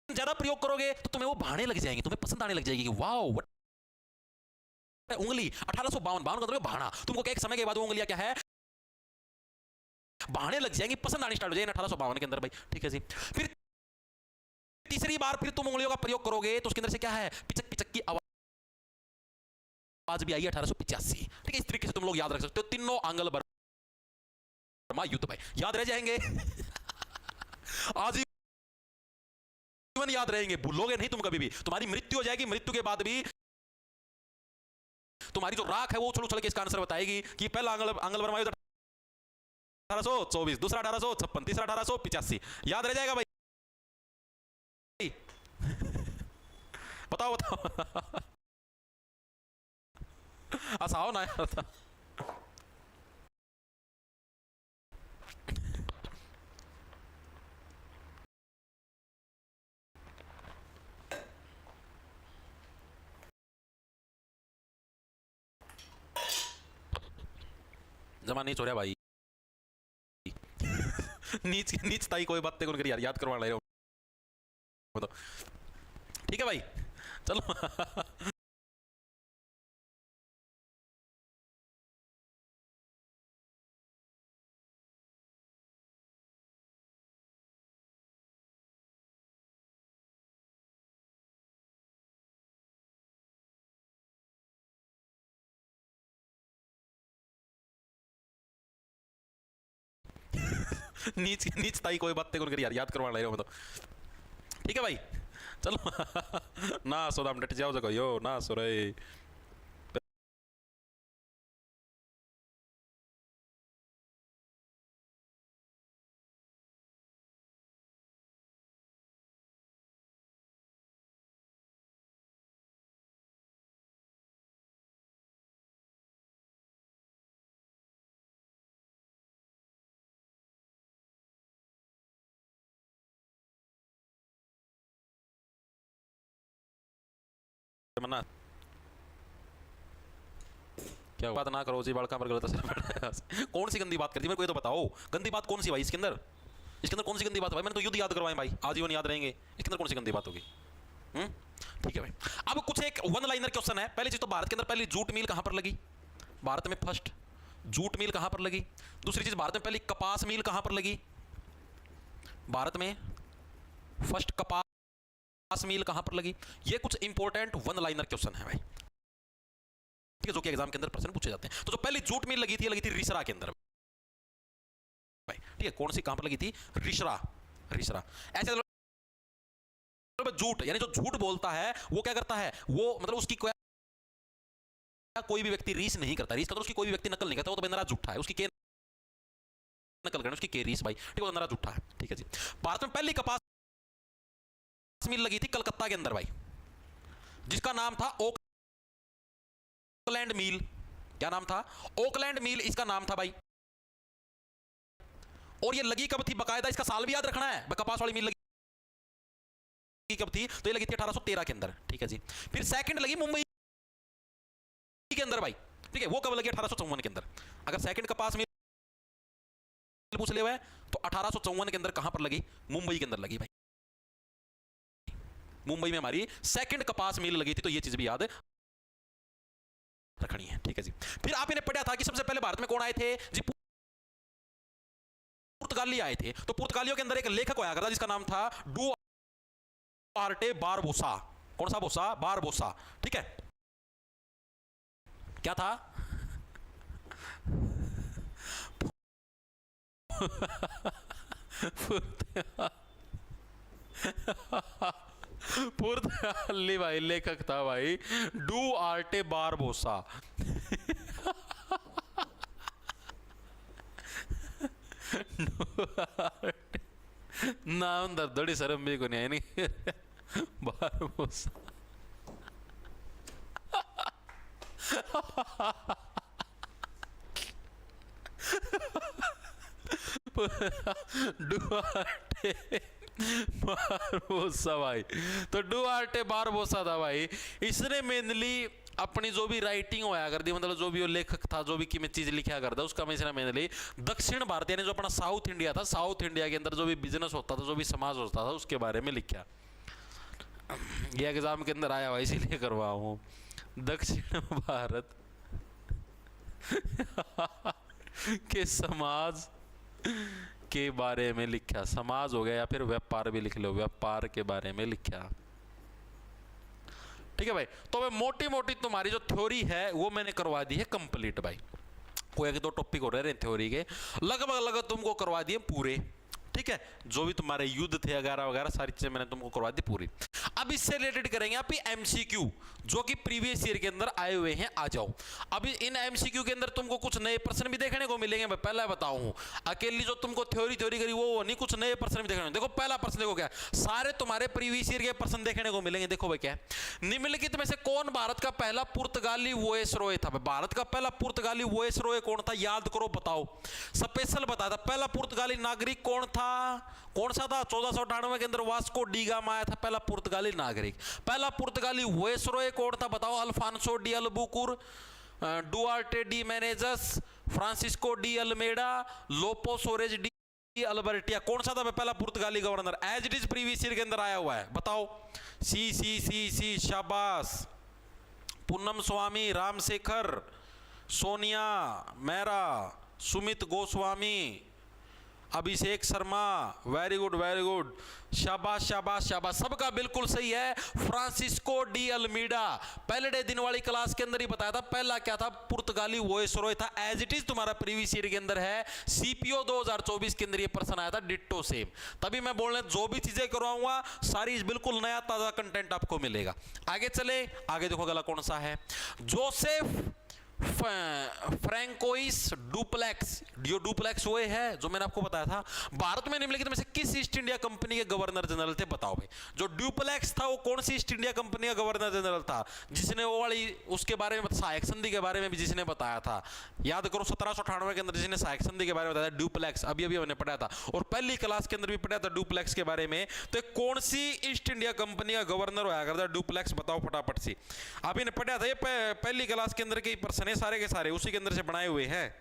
ज्यादा प्रयोग करोगे तो तुम्हें वो भाने लग जाएंगी, तुम्हें पसंद आने लग जाएगी कि वाओ उंगली। 1852 का मतलब भाना। तुमको एक समय के बाद वो उंगलियां क्या है? भाने लग जाएंगी, पसंद आनी स्टार्ट हो जाएगी 1852 के अंदर भाई, ठीक है जी। फिर तीसरी बार फिर तुम उंगलियों का प्रयोग करोगे तो उसके अंदर से क्या है? पिचक पिचक की आवाज भी आई 1885, ठीक है। इस तरीके से तुम लोग याद रख सकते हो तीनों आंग्ल बर्मा युद्ध भाई। याद रह जाएंगे आज जीवन याद रहेंगे, भूलोगे नहीं तुम कभी भी। तुम्हारी मृत्यु हो जाएगी, मृत्यु के बाद भी तुम्हारी जो राख है वो उछल उछल के इसका आंसर बताएगी कि पहला आंग्ल बर्मा युद्ध 1824, दूसरा 1856, तीसरा 1885। याद रह जाएगा भाई। बताओ बताओ हंसाओ ना यार। जमा नहीं छोड़ा भाई नीच नीच ताई कोई बात नहीं करी यार, याद करवा ले रहे हो तो, ठीक है भाई चलो नीच नीच ताई कोई बात नहीं करी यार, याद करवा ले रहे हो तो, ठीक है भाई चलो ना सोदाम डट जाओ जगह यो ना सो रे। मना क्या बात ना करो जी, बड़का पर गलत असर पड़ रहा है। कौन सी गंदी बात करती है मेरे को ये तो बताओ, गंदी बात कौन सी भाई इसके अंदर? इसके अंदर कौन सी गंदी बात है भाई? मैंने तो युद्ध याद करवाए भाई, आजीवन याद रहेंगे। इसके अंदर कौन सी गंदी बात होगी? ठीक है भाई। अब कुछ एक वन लाइनर क्वेश्चन है। पहली चीज तो भारत के अंदर पहली जूट मिल कहां पर लगी? भारत में फर्स्ट जूट मिल कहां पर लगी? दूसरी चीज, भारत में पहली कपास मिल कहां पर लगी? भारत में फर्स्ट कपास मिल कहां पर लगी? ये कुछ इंपॉर्टेंट वन लाइनर क्वेश्चन है भाई, ठीक है, जो कि एग्जाम के अंदर प्रश्न पूछे जाते हैं। तो जो पहली जूट मिल लगी थी रिसरा के अंदर भाई, ठीक है। कौन सी कहां पर लगी थी? रिसरा। रिसरा ऐसे झूठ, यानी जो झूठ बोलता है वो क्या करता है, वो मतलब उसकी कोई भी व्यक्ति रीस नहीं करता। रीस करता उसकी कोई भी व्यक्ति नकल नहीं करता, वो तो बेनरा झूठा है। उसकी के नकल करना, उसकी के रीस भाई, ठीक है, बेनरा झूठा है, ठीक है जी। भारत में पहली कपास मिल लगी थी कलकत्ता के अंदर भाई, जिसका नाम था ओकलैंड मिल। क्या नाम था? ओकलैंड मिल इसका नाम था भाई। और ये लगी कब थी बकायदा, इसका साल भी याद रखना है। कपास वाली मिल लगी कब थी? तो ये लगी थी 1813 के अंदर, ठीक है जी। फिर सेकंड लगी मुंबई के अंदर भाई, ठीक है, वो कब लगी? 1854 के अंदर। अगर सेकंड कपास मिल पूछ ले हुआ है तो 1854 के अंदर कहां पर लगी? मुंबई के अंदर लगी भाई। मुंबई में हमारी सेकंड कपास मिल लगी थी, तो ये चीज भी याद रखनी है, ठीक है जी। फिर आपने पढ़ा था कि सबसे पहले भारत में कौन आए थे जी? पुर्तगाली आए थे। तो पुर्तगालियों के अंदर एक लेखक आया करता जिसका नाम था डुआर्टे बारबोसा। कौन सा बोसा? बारबोसा, ठीक है। क्या था? पुर्तगाली भाई लेखक था भाई डुआर्टे बारबोसा। नाम दर्दड़ी शर्म भी को नहीं है नहीं। बारबोसा डुआर्टे बारबोसा भाई, तो डुआर्टे बारबोसा था भाई। इसने मेनली अपनी जो भी राइटिंग होया करती, मतलब जो भी वो लेखक था, जो भी की में चीज लिखा करता, उसका में इसने मेनली दक्षिण भारत यानी जो अपना साउथ इंडिया था, साउथ इंडिया के अंदर जो भी बिजनेस होता था, जो भी समाज होता था, उसके बारे में लिखा। ये एग्जाम के अंदर आया हुआ इसीलिए करवा हूं। दक्षिण भारत के समाज के बारे में लिखा। समाज हो गया या फिर व्यापार भी लिख लो, व्यापार के बारे में लिखा, ठीक है भाई। तो भाई मोटी मोटी तुम्हारी जो थ्योरी है वो मैंने करवा दी है कंप्लीट भाई। कोई एक दो टॉपिक हो रहे हैं थ्योरी के, लगभग तुमको करवा दिए पूरे, ठीक है। जो भी तुम्हारे युद्ध थे वगैरह वगैरह सारी चीजें मैंने तुमको करवा दी पूरी। अब इससे रिलेटेड करेंगे आप एमसीक्यू जो कि प्रीवियस ईयर के अंदर आए हुए हैं। आ जाओ, अभी इन एमसीक्यू के अंदर तुमको कुछ नए प्रश्न भी देखने को मिलेंगे। मैं पहला बताऊं, अकेली जो तुमको थ्योरी करी वो नहीं, कुछ नए प्रश्न भी देखने को। देखो पहला प्रश्न देखो क्या, सारे तुम्हारे प्रीवियस ईयर के प्रश्न देखने को मिलेंगे। देखो भाई क्या है, निम्नलिखित में से कौन भारत का पहला पुर्तगाली वॉयसरॉय था? भारत का पहला पुर्तगाली वॉयसरॉय कौन था? याद करो, बताओ। स्पेशल बताया था पहला पुर्तगाली नागरिक कौन था? कौन सा था? 1498 के अंदर वास्को डी गामा आया था पहला पुर्तगाली नागरिक। पहला पुर्तगाली वॉयसरॉय कौन था? बताओ। Alfonso de Albuquerque, Duarte de Menezes, Francisco de Almeida, Lopo Soares de Albergaria. कौन सा था पहला पुर्तगाली गवर्नर? As it is previous year के अंदर आया हुआ है, बताओ। सी शाबाश। Poonam Swami, Ramshekhar, Sonia Mehra, Sumit Goswami, Abhishek Sharma, very good very good, शाबाश शाबाश शाबाश, सबका बिल्कुल सही है। फ्रांसिस्को डी अल्मीडा, पहले डे दिन वाली क्लास के अंदर ही बताया था पहला क्या था? पुर्तगाली वॉयसरॉय था। एज इट इज तुम्हारा प्रीवियस ईयर के अंदर है। सीपीओ 2024 के अंदर ये प्रश्न आया था, डिट्टो सेम। तभी मैं बोलने जो भी चीजें करवाऊंगा सारी बिल्कुल नया ताजा कंटेंट आपको मिलेगा। आगे चले, आगे देखो अगला कौन सा है? Joseph François duplex. जो डुप्लेक्स वो है जो मैंने आपको बताया था। भारत में निम्नलिखित में से किस ईस्ट इंडिया कंपनी के गवर्नर जनरल थे? बताओ भाई। जो डुप्लेक्स था वो कौन सी ईस्ट इंडिया कंपनी का गवर्नर जनरल था? जिसने वो वाली उसके बारे में सहायक संधि के बारे में भी जिसने बताया था, याद करो 1798 के अंदर जिसने सहायक संधि के बारे में बताया, डुप्लेक्स। अभी अभी हमने पढ़ा था और पहली क्लास के अंदर भी पढ़ा था डुप्लेक्स के बारे में। तो कौन सी ईस्ट इंडिया कंपनी का गवर्नर हुआ करता डुप्लेक्स? बताओ फटाफट से। अभी ने पढ़ा था ये पहली क्लास के अंदर के प्रश्न अपने सारे के सारे उसी के अंदर से बनाए हुए हैं।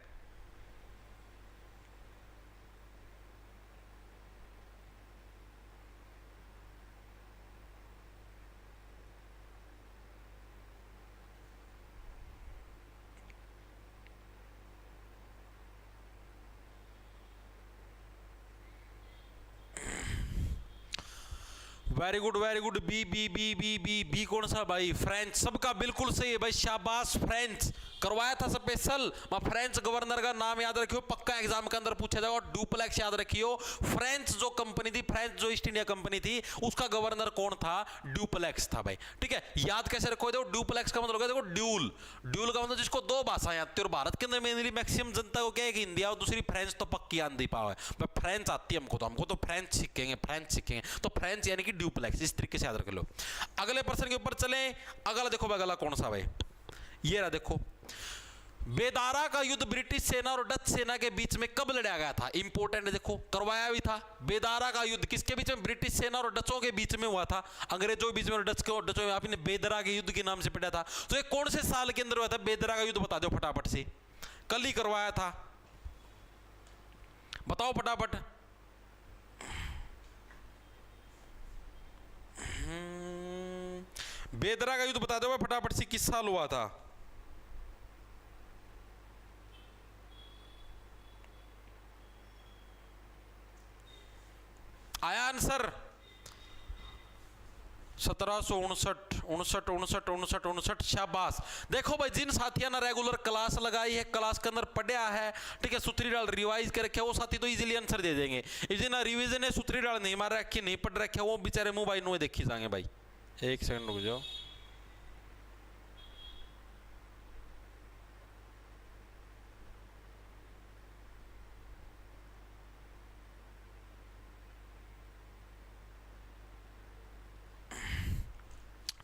Very good very good. B B B B B B कौन सा भाई? फ्रेंच। सबका बिल्कुल सही है भाई, शाबाश। फ्रेंच करवाया था स्पेशल। फ्रेंच गवर्नर का नाम याद रखियो, पक्का एग्जाम के अंदर पूछा जाएगा। और डुप्लेक्स याद रखियो, फ्रेंच जो कंपनी थी, फ्रेंच जो ईस्ट इंडिया कंपनी थी, उसका गवर्नर कौन था? डुप्लेक्स था भाई। ठीक है, याद कैसे रखो? देखो डुप्लेक्स का मतलब देखो ड्यूल। ड्यूल का मतलब जिसको दो भाषाएं आती है, और भारत के अंदर मेनली मैक्सिमम जनता को क्या है कि हिंदी और दूसरी फ्रेंच तो पक्की आंधी पाव है। फ्रेंच आती है हमको तो फ्रेंच सीखेंगे, फ्रेंच सीखेंगे। तो फ्रेंच यानी कि डुप्लेक्स, इस तरीके से याद रख लो। अगले प्रश्न के ऊपर चले। अगला देखो भाई, अगला कौन सा भाई? ये रहा देखो, बेदारा का युद्ध ब्रिटिश सेना और डच सेना के बीच में कब लड़ा गया था? इंपॉर्टेंट है, देखो करवाया भी था। बेदारा का युद्ध किसके बीच में? ब्रिटिश सेना और डचों के बीच में हुआ था, अंग्रेजों के बीच में और डचों में। आपने बेदारा के युद्ध के नाम से पढ़ा था। तो ये कौन से साल के अंदर हुआ था बेदारा का युद्ध? बता दो फटाफट से। कल ही करवाया था, बताओ फटाफट। बेदरा का युद्ध बता दो फटाफट से, किस साल हुआ था? आया आंसर? 1759। शाबाश। देखो भाई, जिन साथियों ने रेगुलर क्लास लगाई है, क्लास के अंदर पढ़ा है, ठीक है, सूत्री डाल रिवाइज कर रखे, वो साथी तो इजीली आंसर दे देंगे। जिन्हें रिवीजन है, सूत्री डाल नहीं मार रखी, नहीं पढ़ रखे, वो बेचारे मोबाइल में देखी जाएंगे भाई। एक सेकंड रुक जाओ।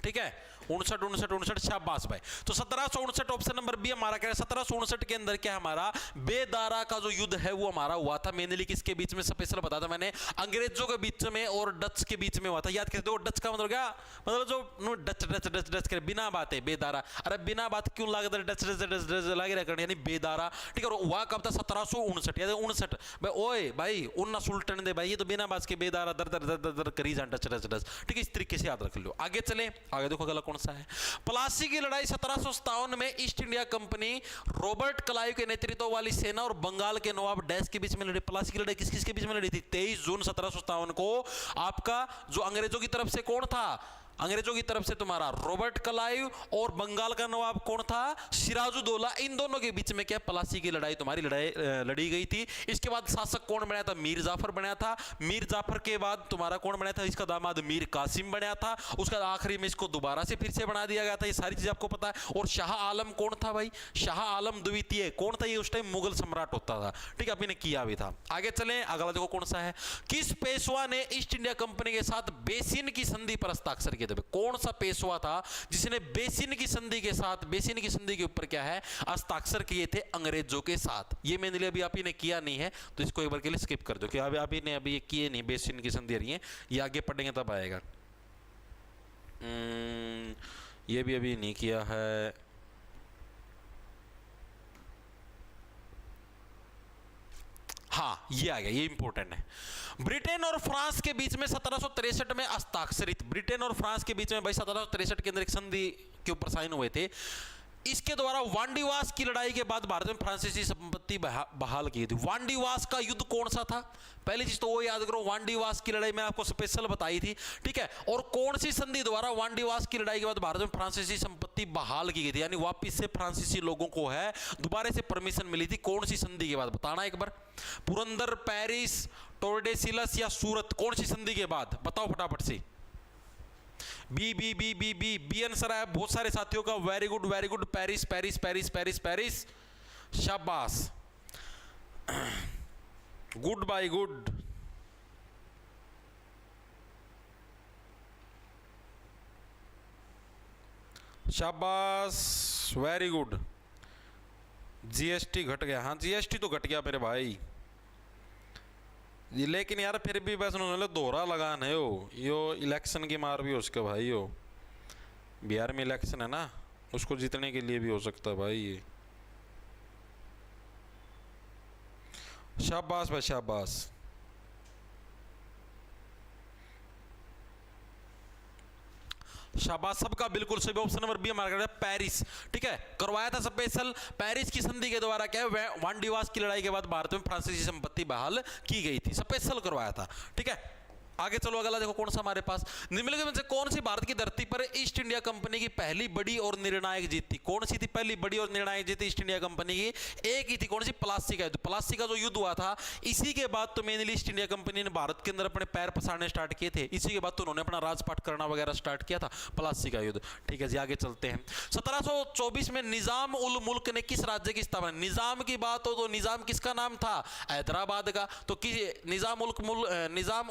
ठीक है, 59। शाबाश भाई। तो 1759 ऑप्शन नंबर बी हमारा क्या है? 1759 के अंदर क्या हमारा बेदारा का जो युद्ध है वो हमारा हुआ था। मेनली किसके बीच में? स्पेशल बता था मैंने, अंग्रेजों के बीच में और डच के बीच में हुआ था। याद कर दो, डच का मतलब क्या? मतलब जो डच डच डच डच कर बिना बात है बेदारा। अरे बिना बात क्यों लगा डच डच डच डच लगे रखने, यानी बेदारा। ठीक है, और हुआ कब था? 1759। याद 59 भाई। ओए भाई, उन्ना सुल्टन दे भाई, ये तो बिना बात के बेदारा दर दर दर दर करी जान डच डच डच। ठीक है, इस तरीके से याद रख लो। आगे चले, आगे देखो अगला कौन सा है? प्लासी की लड़ाई 1757 में east India company Robert Clive के नेतृत्व वाली सेना और बंगाल के नवाब डैश के बीच में लड़ी। प्लासी की लड़ाई किस किस के बीच में लड़ी थी? 23 जून 1757 को। आपका जो अंग्रेजों की तरफ से कौन था? अंग्रेजों की तरफ से तुम्हारा रॉबर्ट क्लाइव, और बंगाल का नवाब कौन था? सिराजुद्दौला। इन दोनों के बीच में क्या प्लासी की लड़ाई तुम्हारी लड़ी गई थी। इसके बाद शासक कौन बनाया था? मीर जाफर बनाया था। मीर जाफर के बाद तुम्हारा कौन बनाया था? इसका दामाद मीर कासिम बनाया था। उसका आखिरी में इसको दोबारा से फिर से बना दिया गया था। ये सारी चीज आपको पता है। और शाह आलम कौन था भाई? शाह आलम द्वितीय कौन था? ये उस टाइम मुगल सम्राट होता था। ठीक है, अभी ने किया भी था। आगे चले, अगला देखो कौन सा है? किस पेशवा ने ईस्ट इंडिया कंपनी के साथ बेसिन की संधि पर हस्ताक्षर किए थे? कौन सा पेशवा था जिसने बेसिन की संधि के साथ, बेसिन की संधि के ऊपर क्या है? हस्ताक्षर किए थे अंग्रेजों के साथ। ये मैंने लिए अभी आप ही ने किया नहीं है, तो इसको एक बार के लिए स्किप कर दो, कि अभी आप ही ने अभी ये किए नहीं, बेसिन की संधि रही है, ये आगे पढ़ेंगे तब आएगा। ये भी अभी नहीं किया है। हाँ, ये आ गया, ये इंपॉर्टेंट है। ब्रिटेन और फ्रांस के बीच में 1763 में हस्ताक्षरित, ब्रिटेन और फ्रांस के बीच में भाई 1763 के अंदर एक संधि के ऊपर साइन हुए थे। इसके द्वारा वांडीवास की लड़ाई के बाद भारत में फ्रांसीसी संपत्ति बहाल की थी। वांडीवास का युद्ध कौन सा था? पहली चीज तो वो याद करो, वांडीवास की लड़ाई मैं आपको स्पेशल बताई थी। ठीक है, और कौन सी संधि द्वारा वांडीवास की लड़ाई के बाद भारत में फ्रांसीसी संपत्ति बहाल की गई थी, यानी वापिस से फ्रांसीसी लोगों को है दोबारा से परमिशन मिली थी। कौन सी संधि के बाद बताना एक बार? पुरंदर, पेरिस, टोरडेसिलस या सूरत? कौन सी संधि के बाद बताओ फटाफट से। B B B B B B answer है बहुत सारे साथियों का। Very good very good. Paris Paris Paris Paris Paris. शाबाश, गुड बाय गुड। शाबाश, वेरी गुड। जीएसटी घट गया। हाँ, जीएसटी तो घट गया मेरे भाई, लेकिन यार फिर भी बस उन्होंने दोहरा लगान है। यो इलेक्शन की मार भी हो सके भाई। यो बिहार में इलेक्शन है ना, उसको जीतने के लिए भी हो सकता है भाई ये। शाबाश भाई शाबाश। शाबाश, सबका बिल्कुल सही। ऑप्शन नंबर बी हमारा पेरिस। ठीक है, करवाया था स्पेशल पेरिस की संधि के द्वारा। क्या है, वांडीवास की लड़ाई के बाद भारत में फ्रांसीसी संपत्ति बहाल की गई थी, स्पेशल करवाया था। ठीक है, आगे चलो अगला देखो कौन सा हमारे पास। निम्नलिखित में से कौन सी भारत की धरती पर ईस्ट इंडिया कंपनी की पहली बड़ी और निर्णायक जीत थी? कौन सी थी पहली बड़ी और निर्णायक जीत ईस्ट इंडिया कंपनी की? एक ही थी, कौन सी? प्लासी का युद्ध। प्लासी का जो युद्ध हुआ था, इसी के बाद तो मेनली ईस्ट इंडिया कंपनी ने भारत के अंदर अपने पैर पसारने स्टार्ट किए थे। इसी के बाद तो उन्होंने अपना राजपाट करना वगैरह स्टार्ट किया था, प्लासी का युद्ध। ठीक है जी, आगे चलते हैं। 1724 में निजाम उल मुल्क ने किस राज्य की स्थापना? निजाम की बात हो तो निजाम किसका नाम था? हैदराबाद का। तो निजाम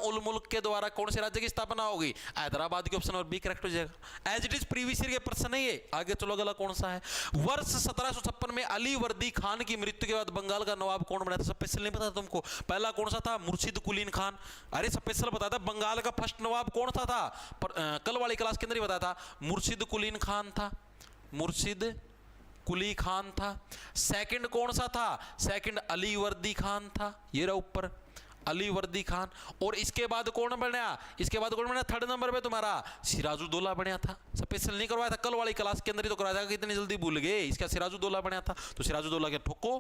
उल मुल्क के द्वारा कौन से राज्य की स्थापना होगी? हैदराबाद की। ऑप्शन नंबर बी करेक्ट हो जाएगा। As it is previous year के प्रश्न है ये। आगे चलो अगला कौन सा है। वर्ष 1756 में अली वर्दी खान की मृत्यु के बाद बंगाल का नवाब कौन बना था? स्पेशल नहीं पता तुमको? पहला कौन सा था? मुर्शिद कुलीन खान। अरे स्पेशल बताया था, बंगाल का फर्स्ट नवाब कौन सा था? कल वाली क्लास के अंदर ही बताया था, मुर्शिद कुलीन खान था। मुर्शिद कुली खान था। सेकंड कौन सा था? सेकंड अली वर्दी खान था। ये रहा ऊपर अली वर्दी खान। और इसके बाद कौन बना? इसके बाद कौन बना? थर्ड नंबर पे तुम्हारा सिराजुद्दौला बना था। स्पेशल नहीं करवाया था, कल वाली क्लास के अंदर ही तो करवाया था, कितनी जल्दी भूल गए। इसका सिराजुद्दौला बना था, तो सिराजुद्दौला के ठोको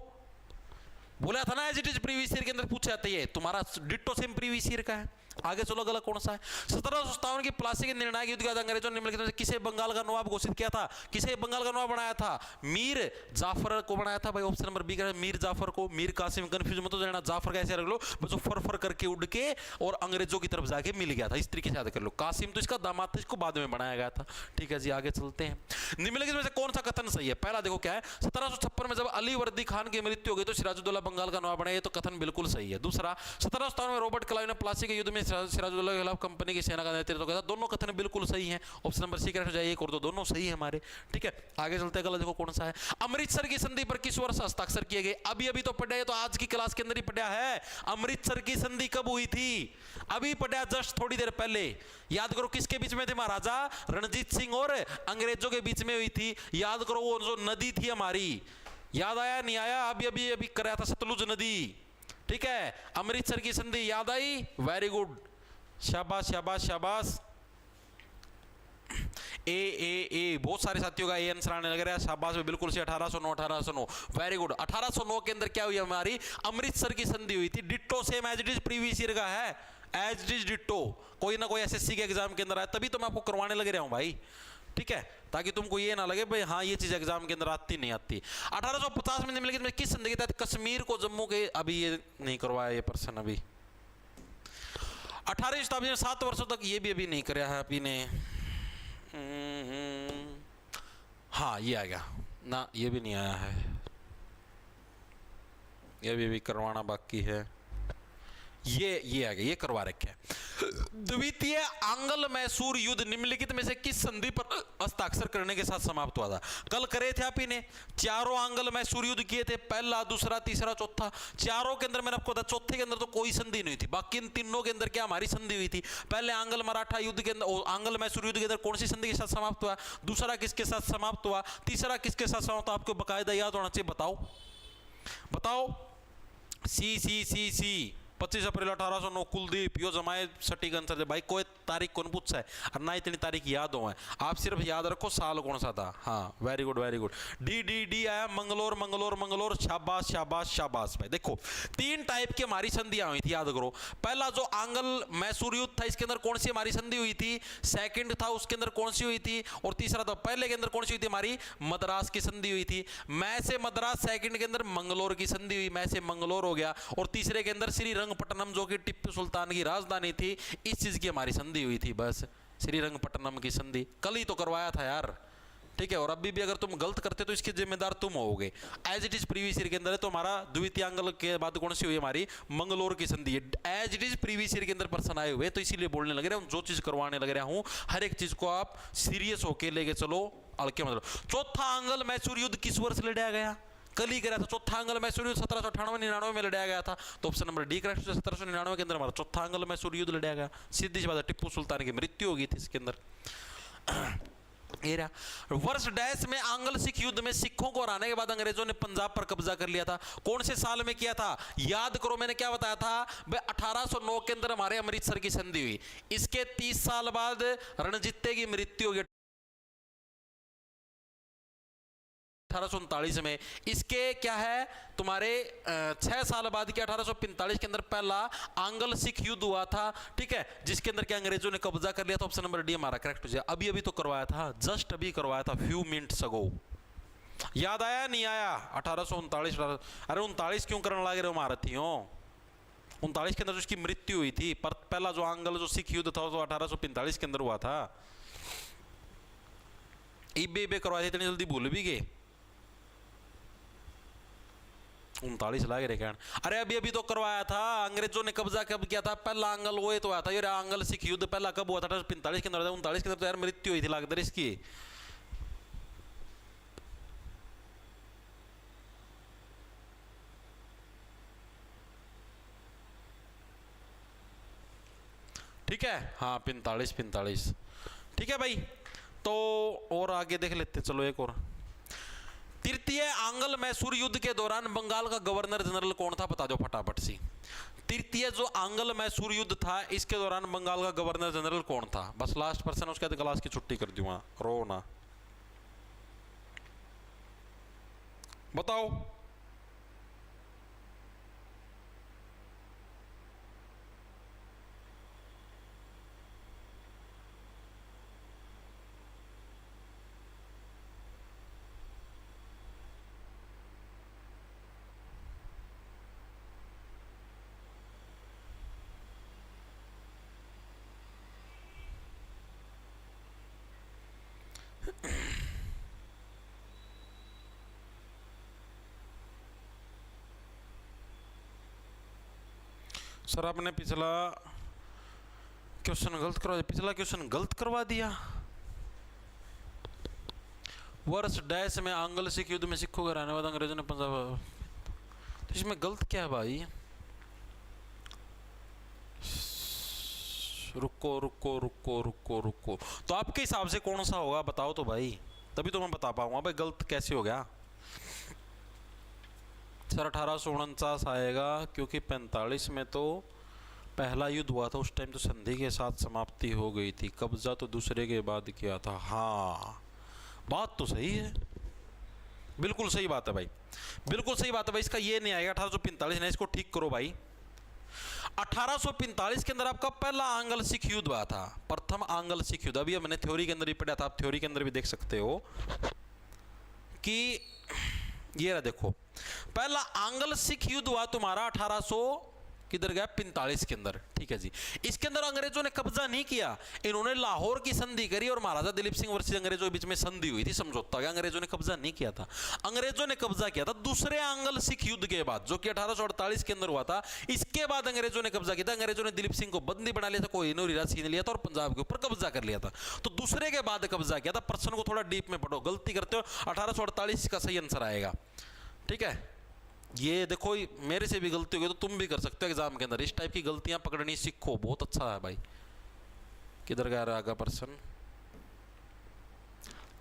बोला था ना, as it is previous year के अंदर पूछा जाता है। तुम्हारा डिट्टो सेम प्रीवियस ईयर का है। आगे चलो अगला कौन सा है। 1757 की प्लासी के निर्णायक युद्ध के बाद अंग्रेजों ने निम्नलिखित में से किसे बंगाल का नवाब घोषित किया था? किसे बंगाल का नवाब बनाया था? मीर जाफर को बनाया था भाई। ऑप्शन नंबर बी का मीर जाफर को। मीर कासिम कंफ्यूज मत हो जाना, जाफर कैसे रख लो बस, फर फर करके उड़ के और अंग्रेजों की तरफ जाके मिल गया था, इस तरीके से याद कर लो। कासिम तो इसका दामाद था, इसको बाद में बनाया गया था। ठीक है जी, आगे चलते हैं। निम्नलिखित में से कौन सा कथन सही है? पहला देखो क्या है, 1756 में जब अली वर्दी खान की मृत्यु हो गई तो सिराजुद्दौला बंगाल का नवाब बना, ये तो कथन बिल्कुल सही है। दूसरा, 1757 में रॉबर्ट क्लाइव ने प्लासी के युद्ध में सिराजुद्दौला के खिलाफ कंपनी की सेना का नेतृत्व किया था। दोनों कथन बिल्कुल सही हैं। ऑप्शन नंबर सी करेक्ट हो जाए, एक और दो दोनों सही है हमारे। ठीक है, आगे चलते हैं। अगला देखो कौन सा है। अमृतसर की संधि पर किस वर्ष हस्ताक्षर किए गए? अभी अभी तो पढ़ा है, तो आज की क्लास के अंदर ही पढ़ा है। अमृतसर की संधि कब हुई थी? अभी पढ़ा, जस्ट थोड़ी देर पहले। याद करो किसके बीच में थे? महाराजा रणजीत सिंह और अंग्रेजों के बीच में हुई थी। याद करो वो जो नदी थी हमारी, याद आया नहीं आया? अभी अभी अभी कराया था, सतलुज नदी। ठीक है, अमृतसर की संधि याद आई? वेरी गुड, शाबाश शाबाश शाबाश। ए बहुत सारे साथियों का ए आंसर आने लग रहा है, शाबाश। बिल्कुल से 1809 वेरी गुड। 1809 के अंदर क्या हुई हमारी? अमृतसर की संधि हुई थी। Ditto same as it is previous year का है, एज इट इज डिट्टो। कोई ना कोई एसएससी के एग्जाम के अंदर आया, तभी तो मैं आपको करवाने लग रहा हूं भाई। ठीक है, ताकि तुमको ये ना लगे भाई हाँ ये चीज एग्जाम के अंदर आती नहीं आती। 1850 में निम्नलिखित में किस संधि के तहत कश्मीर को जम्मू के, अभी ये नहीं करवाया ये प्रश्न अभी। 18वीं शताब्दी में 7 वर्षों तक, ये भी अभी नहीं कराया है अभी ने। हाँ ये आ गया ना, ये भी नहीं आया है, ये भी करवाना बाकी है। ये आ गया, ये करवा रखे हैं। द्वितीय आंग्ल मैसूर युद्ध निम्नलिखित में से किस संधि पर हस्ताक्षर करने के साथ समाप्त हुआ था? कल करे थे आप ही ने, चारों आंग्ल मैसूर युद्ध किए थे, पहला दूसरा तीसरा चौथा। चारों के अंदर मैंने आपको बताया, चौथे के अंदर तो कोई संधि नहीं थी। बाकी इन तीनों के अंदर क्या हमारी संधि हुई थी? पहले आंग्ल मराठा युद्ध के अंदर, आंग्ल मैसूर युद्ध के अंदर कौन सी संधि के साथ समाप्त हुआ? दूसरा किसके साथ समाप्त हुआ? तीसरा किसके साथ समाप्त हुआ? आपको बकायदा याद होना चाहिए। बताओ बताओ। सी 25 अप्रैल 1809 कुलदीप, यो जमाए सटीक आंसर है भाई। कोई तारीख कौन पूछा है और ना इतनी तारीख याद हो है, आप सिर्फ याद रखो साल कौन सा था। हाँ very good very good. D आया, मंगलोर मंगलोर मंगलोर, शाबाश शाबाश शाबाश भाई। देखो 3 टाइप की हमारी संधियां हुई थी, याद करो। पहला जो आंग्ल मैसूर युद्ध था, इसके अंदर कौन सी हमारी संधि हुई थी? सेकंड था, उसके अंदर कौन सी हुई थी? और तीसरा था, पहले के अंदर कौन सी हुई थी? हमारी मद्रास की संधि हुई थी। मैं से मद्रास, सेकंड के अंदर मंगलोर की संधि हुई, मैं से मंगलोर हो गया। और तीसरे के अंदर श्रीरंगपट्टनम जो कि टिप्पू सुल्तान की राजधानी थी, इस चीज की हमारी संधि हुई थी। बस श्रीरंगपट्टनम की संधि कल ही तो करवाया था यार। ठीक है, और अभी भी अगर तुम गलत करते तो इसके जिम्मेदार तुम होगे। As it is previous year के अंदर है, तो हमारा द्वितीय आंग्ल के बाद कौन सी हुई? हमारी मंगलोर की संधि। As it is previous year के अंदर प्रश्न आए हुए, तो इसीलिए बोलने लग रहा हूं, जो चीज करवाने लग रहा हूं हर एक चीज को आप सीरियस होके लेके चलो। अलके मतलब चौथा आंग्ल मैसूर युद्ध किस वर्ष लड़ा गया? कल ही करा था। चौथा आंग्ल मैसूर युद्ध 1798-99 में लड़ाया गया था। तो ऑप्शन नंबर डी करेक्ट है। 1799 के अंदर हमारा चौथा आंग्ल मैसूर युद्ध लड़ाया गया। सीधी सी बात है, टिप्पू सुल्तान की मृत्यु हो गई थी इसके अंदर। ये रहा वर्ष डैश में आंग्ल सिख युद्ध में सिखों को हराने के बाद अंग्रेजों ने पंजाब पर कब्जा कर लिया था। कौन से साल में किया था? याद करो, मैंने क्या बताया था भाई, 1809 के अंदर हमारे अमृतसर की संधि हुई। इसके 30 साल बाद रणजीते की मृत्यु हो गई 1839 में। इसके क्या है तुम्हारे 6 साल बाद के 1845 के अंदर पहला आंग्ल सिख युद्ध हुआ था, ठीक है, जिसके अंदर क्या अंग्रेजों ने कब्जा कर लिया था। ऑप्शन नंबर डी हमारा करेक्ट हो जाए। अभी अभी तो करवाया था, जस्ट अभी करवाया था, फ्यू मिनट्स अगो। याद आया नहीं आया? 1839। अरे 39 क्यों करने लगे रहे हो महारथियों? 39 के अंदर उसकी मृत्यु हुई थी, पर पहला जो आंग्ल जो सिख युद्ध था वो 1845 के अंदर हुआ था। इबे इबे करवाए थे, इतनी जल्दी भूल भी गए। 39 लागे रे कहन। अरे अभी अभी तो करवाया था, अंग्रेजों ने कब्जा कब किया था? पहला आंग्ल वो तो आया था, ये आंग्ल सिख युद्ध पहला कब हुआ था? 1845 के अंदर। 39 के अंदर तो यार मृत्यु हुई थी लागदर इसकी। ठीक है, हाँ 45। ठीक है भाई, तो और आगे देख लेते चलो एक और। तृतीय आंग्ल मैसूर युद्ध के दौरान बंगाल का गवर्नर जनरल कौन था? बता दो फटाफट सी। तृतीय जो आंग्ल मैसूर युद्ध था इसके दौरान बंगाल का गवर्नर जनरल कौन था? बस लास्ट पर्सन, उसके बाद क्लास की छुट्टी कर दूंगा, रो ना। बताओ। सर आपने पिछला क्वेश्चन गलत करवा दिया, पिछला क्वेश्चन गलत करवा दिया। वर्ष डैश में आंग्ल सिख युद्ध में सिखों के रहने वाले अंग्रेजों ने पंजाब, तो इसमें गलत क्या है भाई? रुको रुको रुको रुको रुको, तो आपके हिसाब से कौन सा होगा बताओ तो भाई, तभी तो मैं बता पाऊंगा भाई गलत कैसे हो गया। सर 1849 आएगा, क्योंकि 45 में तो पहला युद्ध हुआ था, उस टाइम तो संधि के साथ समाप्ति हो गई थी, कब्जा तो दूसरे के बाद किया था। हाँ बात तो सही है, बिल्कुल सही बात है भाई, बिल्कुल सही बात है भाई। इसका ये नहीं आएगा 1845 नहीं, इसको ठीक करो भाई। 1845 के अंदर आपका पहला आंग्ल सिख युद्ध हुआ था, प्रथम आंग्ल सिख युद्ध। अभी मैंने थ्योरी के अंदर भी पढ़ा था, आप थ्योरी के अंदर भी देख सकते हो कि ये रहा देखो, पहला आंग्ल सिख युद्ध हुआ तुम्हारा 1800 किधर गया 45 के अंदर, ठीक है जी। इसके अंदर अंग्रेजों ने कब्जा नहीं किया, इन्होंने लाहौर की संधि करी और महाराजा दिलीप सिंह वर्सेस अंग्रेजों के बीच में संधि हुई थी, समझौता गया। अंग्रेजों ने कब्जा नहीं किया था, अंग्रेजों ने कब्जा किया था दूसरे आंग्ल सिख युद्ध के बाद, जो कि 1848 के अंदर हुआ था। इसके बाद अंग्रेजों ने कब्जा किया था, अंग्रेजों ने दिलीप सिंह को बंदी बना लिया था, कोहिनूर हीरा छीन लिया था और पंजाब के ऊपर कब्जा कर लिया था। तो दूसरे के बाद कब्जा किया था। प्रश्न को थोड़ा डीप में पढ़ो, गलती करते हो। 1848 का सही आंसर आएगा, ठीक है। ये देखो मेरे से भी गलती हो गई तो तुम भी कर सकते हो एग्जाम के अंदर, इस टाइप की गलतियां पकड़नी सीखो, बहुत अच्छा है भाई। किधर गया आगा पर्सन,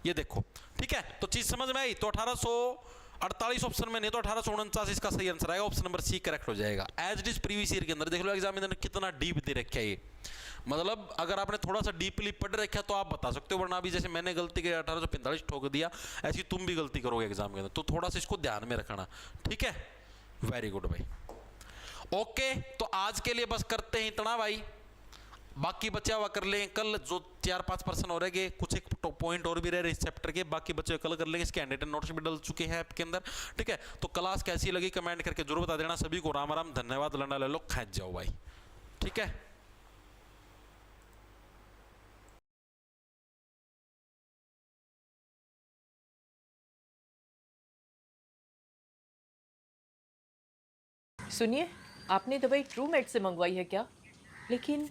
ये देखो, ठीक है। तो चीज समझ में आई। तो 1848 ऑप्शन में नहीं तो 1849 इसका सही आंसर आएगा, ऑप्शन नंबर सी करेक्ट हो जाएगा। As it is previous year के अंदर देख लो एग्जामिनर कितना डीप दे रखा है ये, मतलब अगर आपने थोड़ा सा डीपली पढ़ रखा तो आप बता सकते हो, वरना अभी जैसे मैंने गलती की 1845 ठोक दिया, ऐसी तुम भी गलती करोगे एग्जाम के अंदर, तो थोड़ा सा इसको ध्यान में रखना, ठीक है। वेरी गुड भाई, ओके। तो आज के लिए बस करते हैं इतना भाई, बाकी बचा हुआ कर लेंगे कल, जो 4-5 पर्सन हो रहे, कुछ एक पॉइंट और भी रह रहे इस चैप्टर के, बाकी बच्चे कल कर लेंगे। इसके हैंड नोट्स भी डल चुके हैं ऐप के अंदर, ठीक है। तो क्लास कैसी लगी कमेंट करके जरूर बता देना। सभी को राम राम, धन्यवाद, लंडा ले लो, खैच जाओ भाई, ठीक है। सुनिए, आपने दवाई ट्रू मेड से मंगवाई है क्या? लेकिन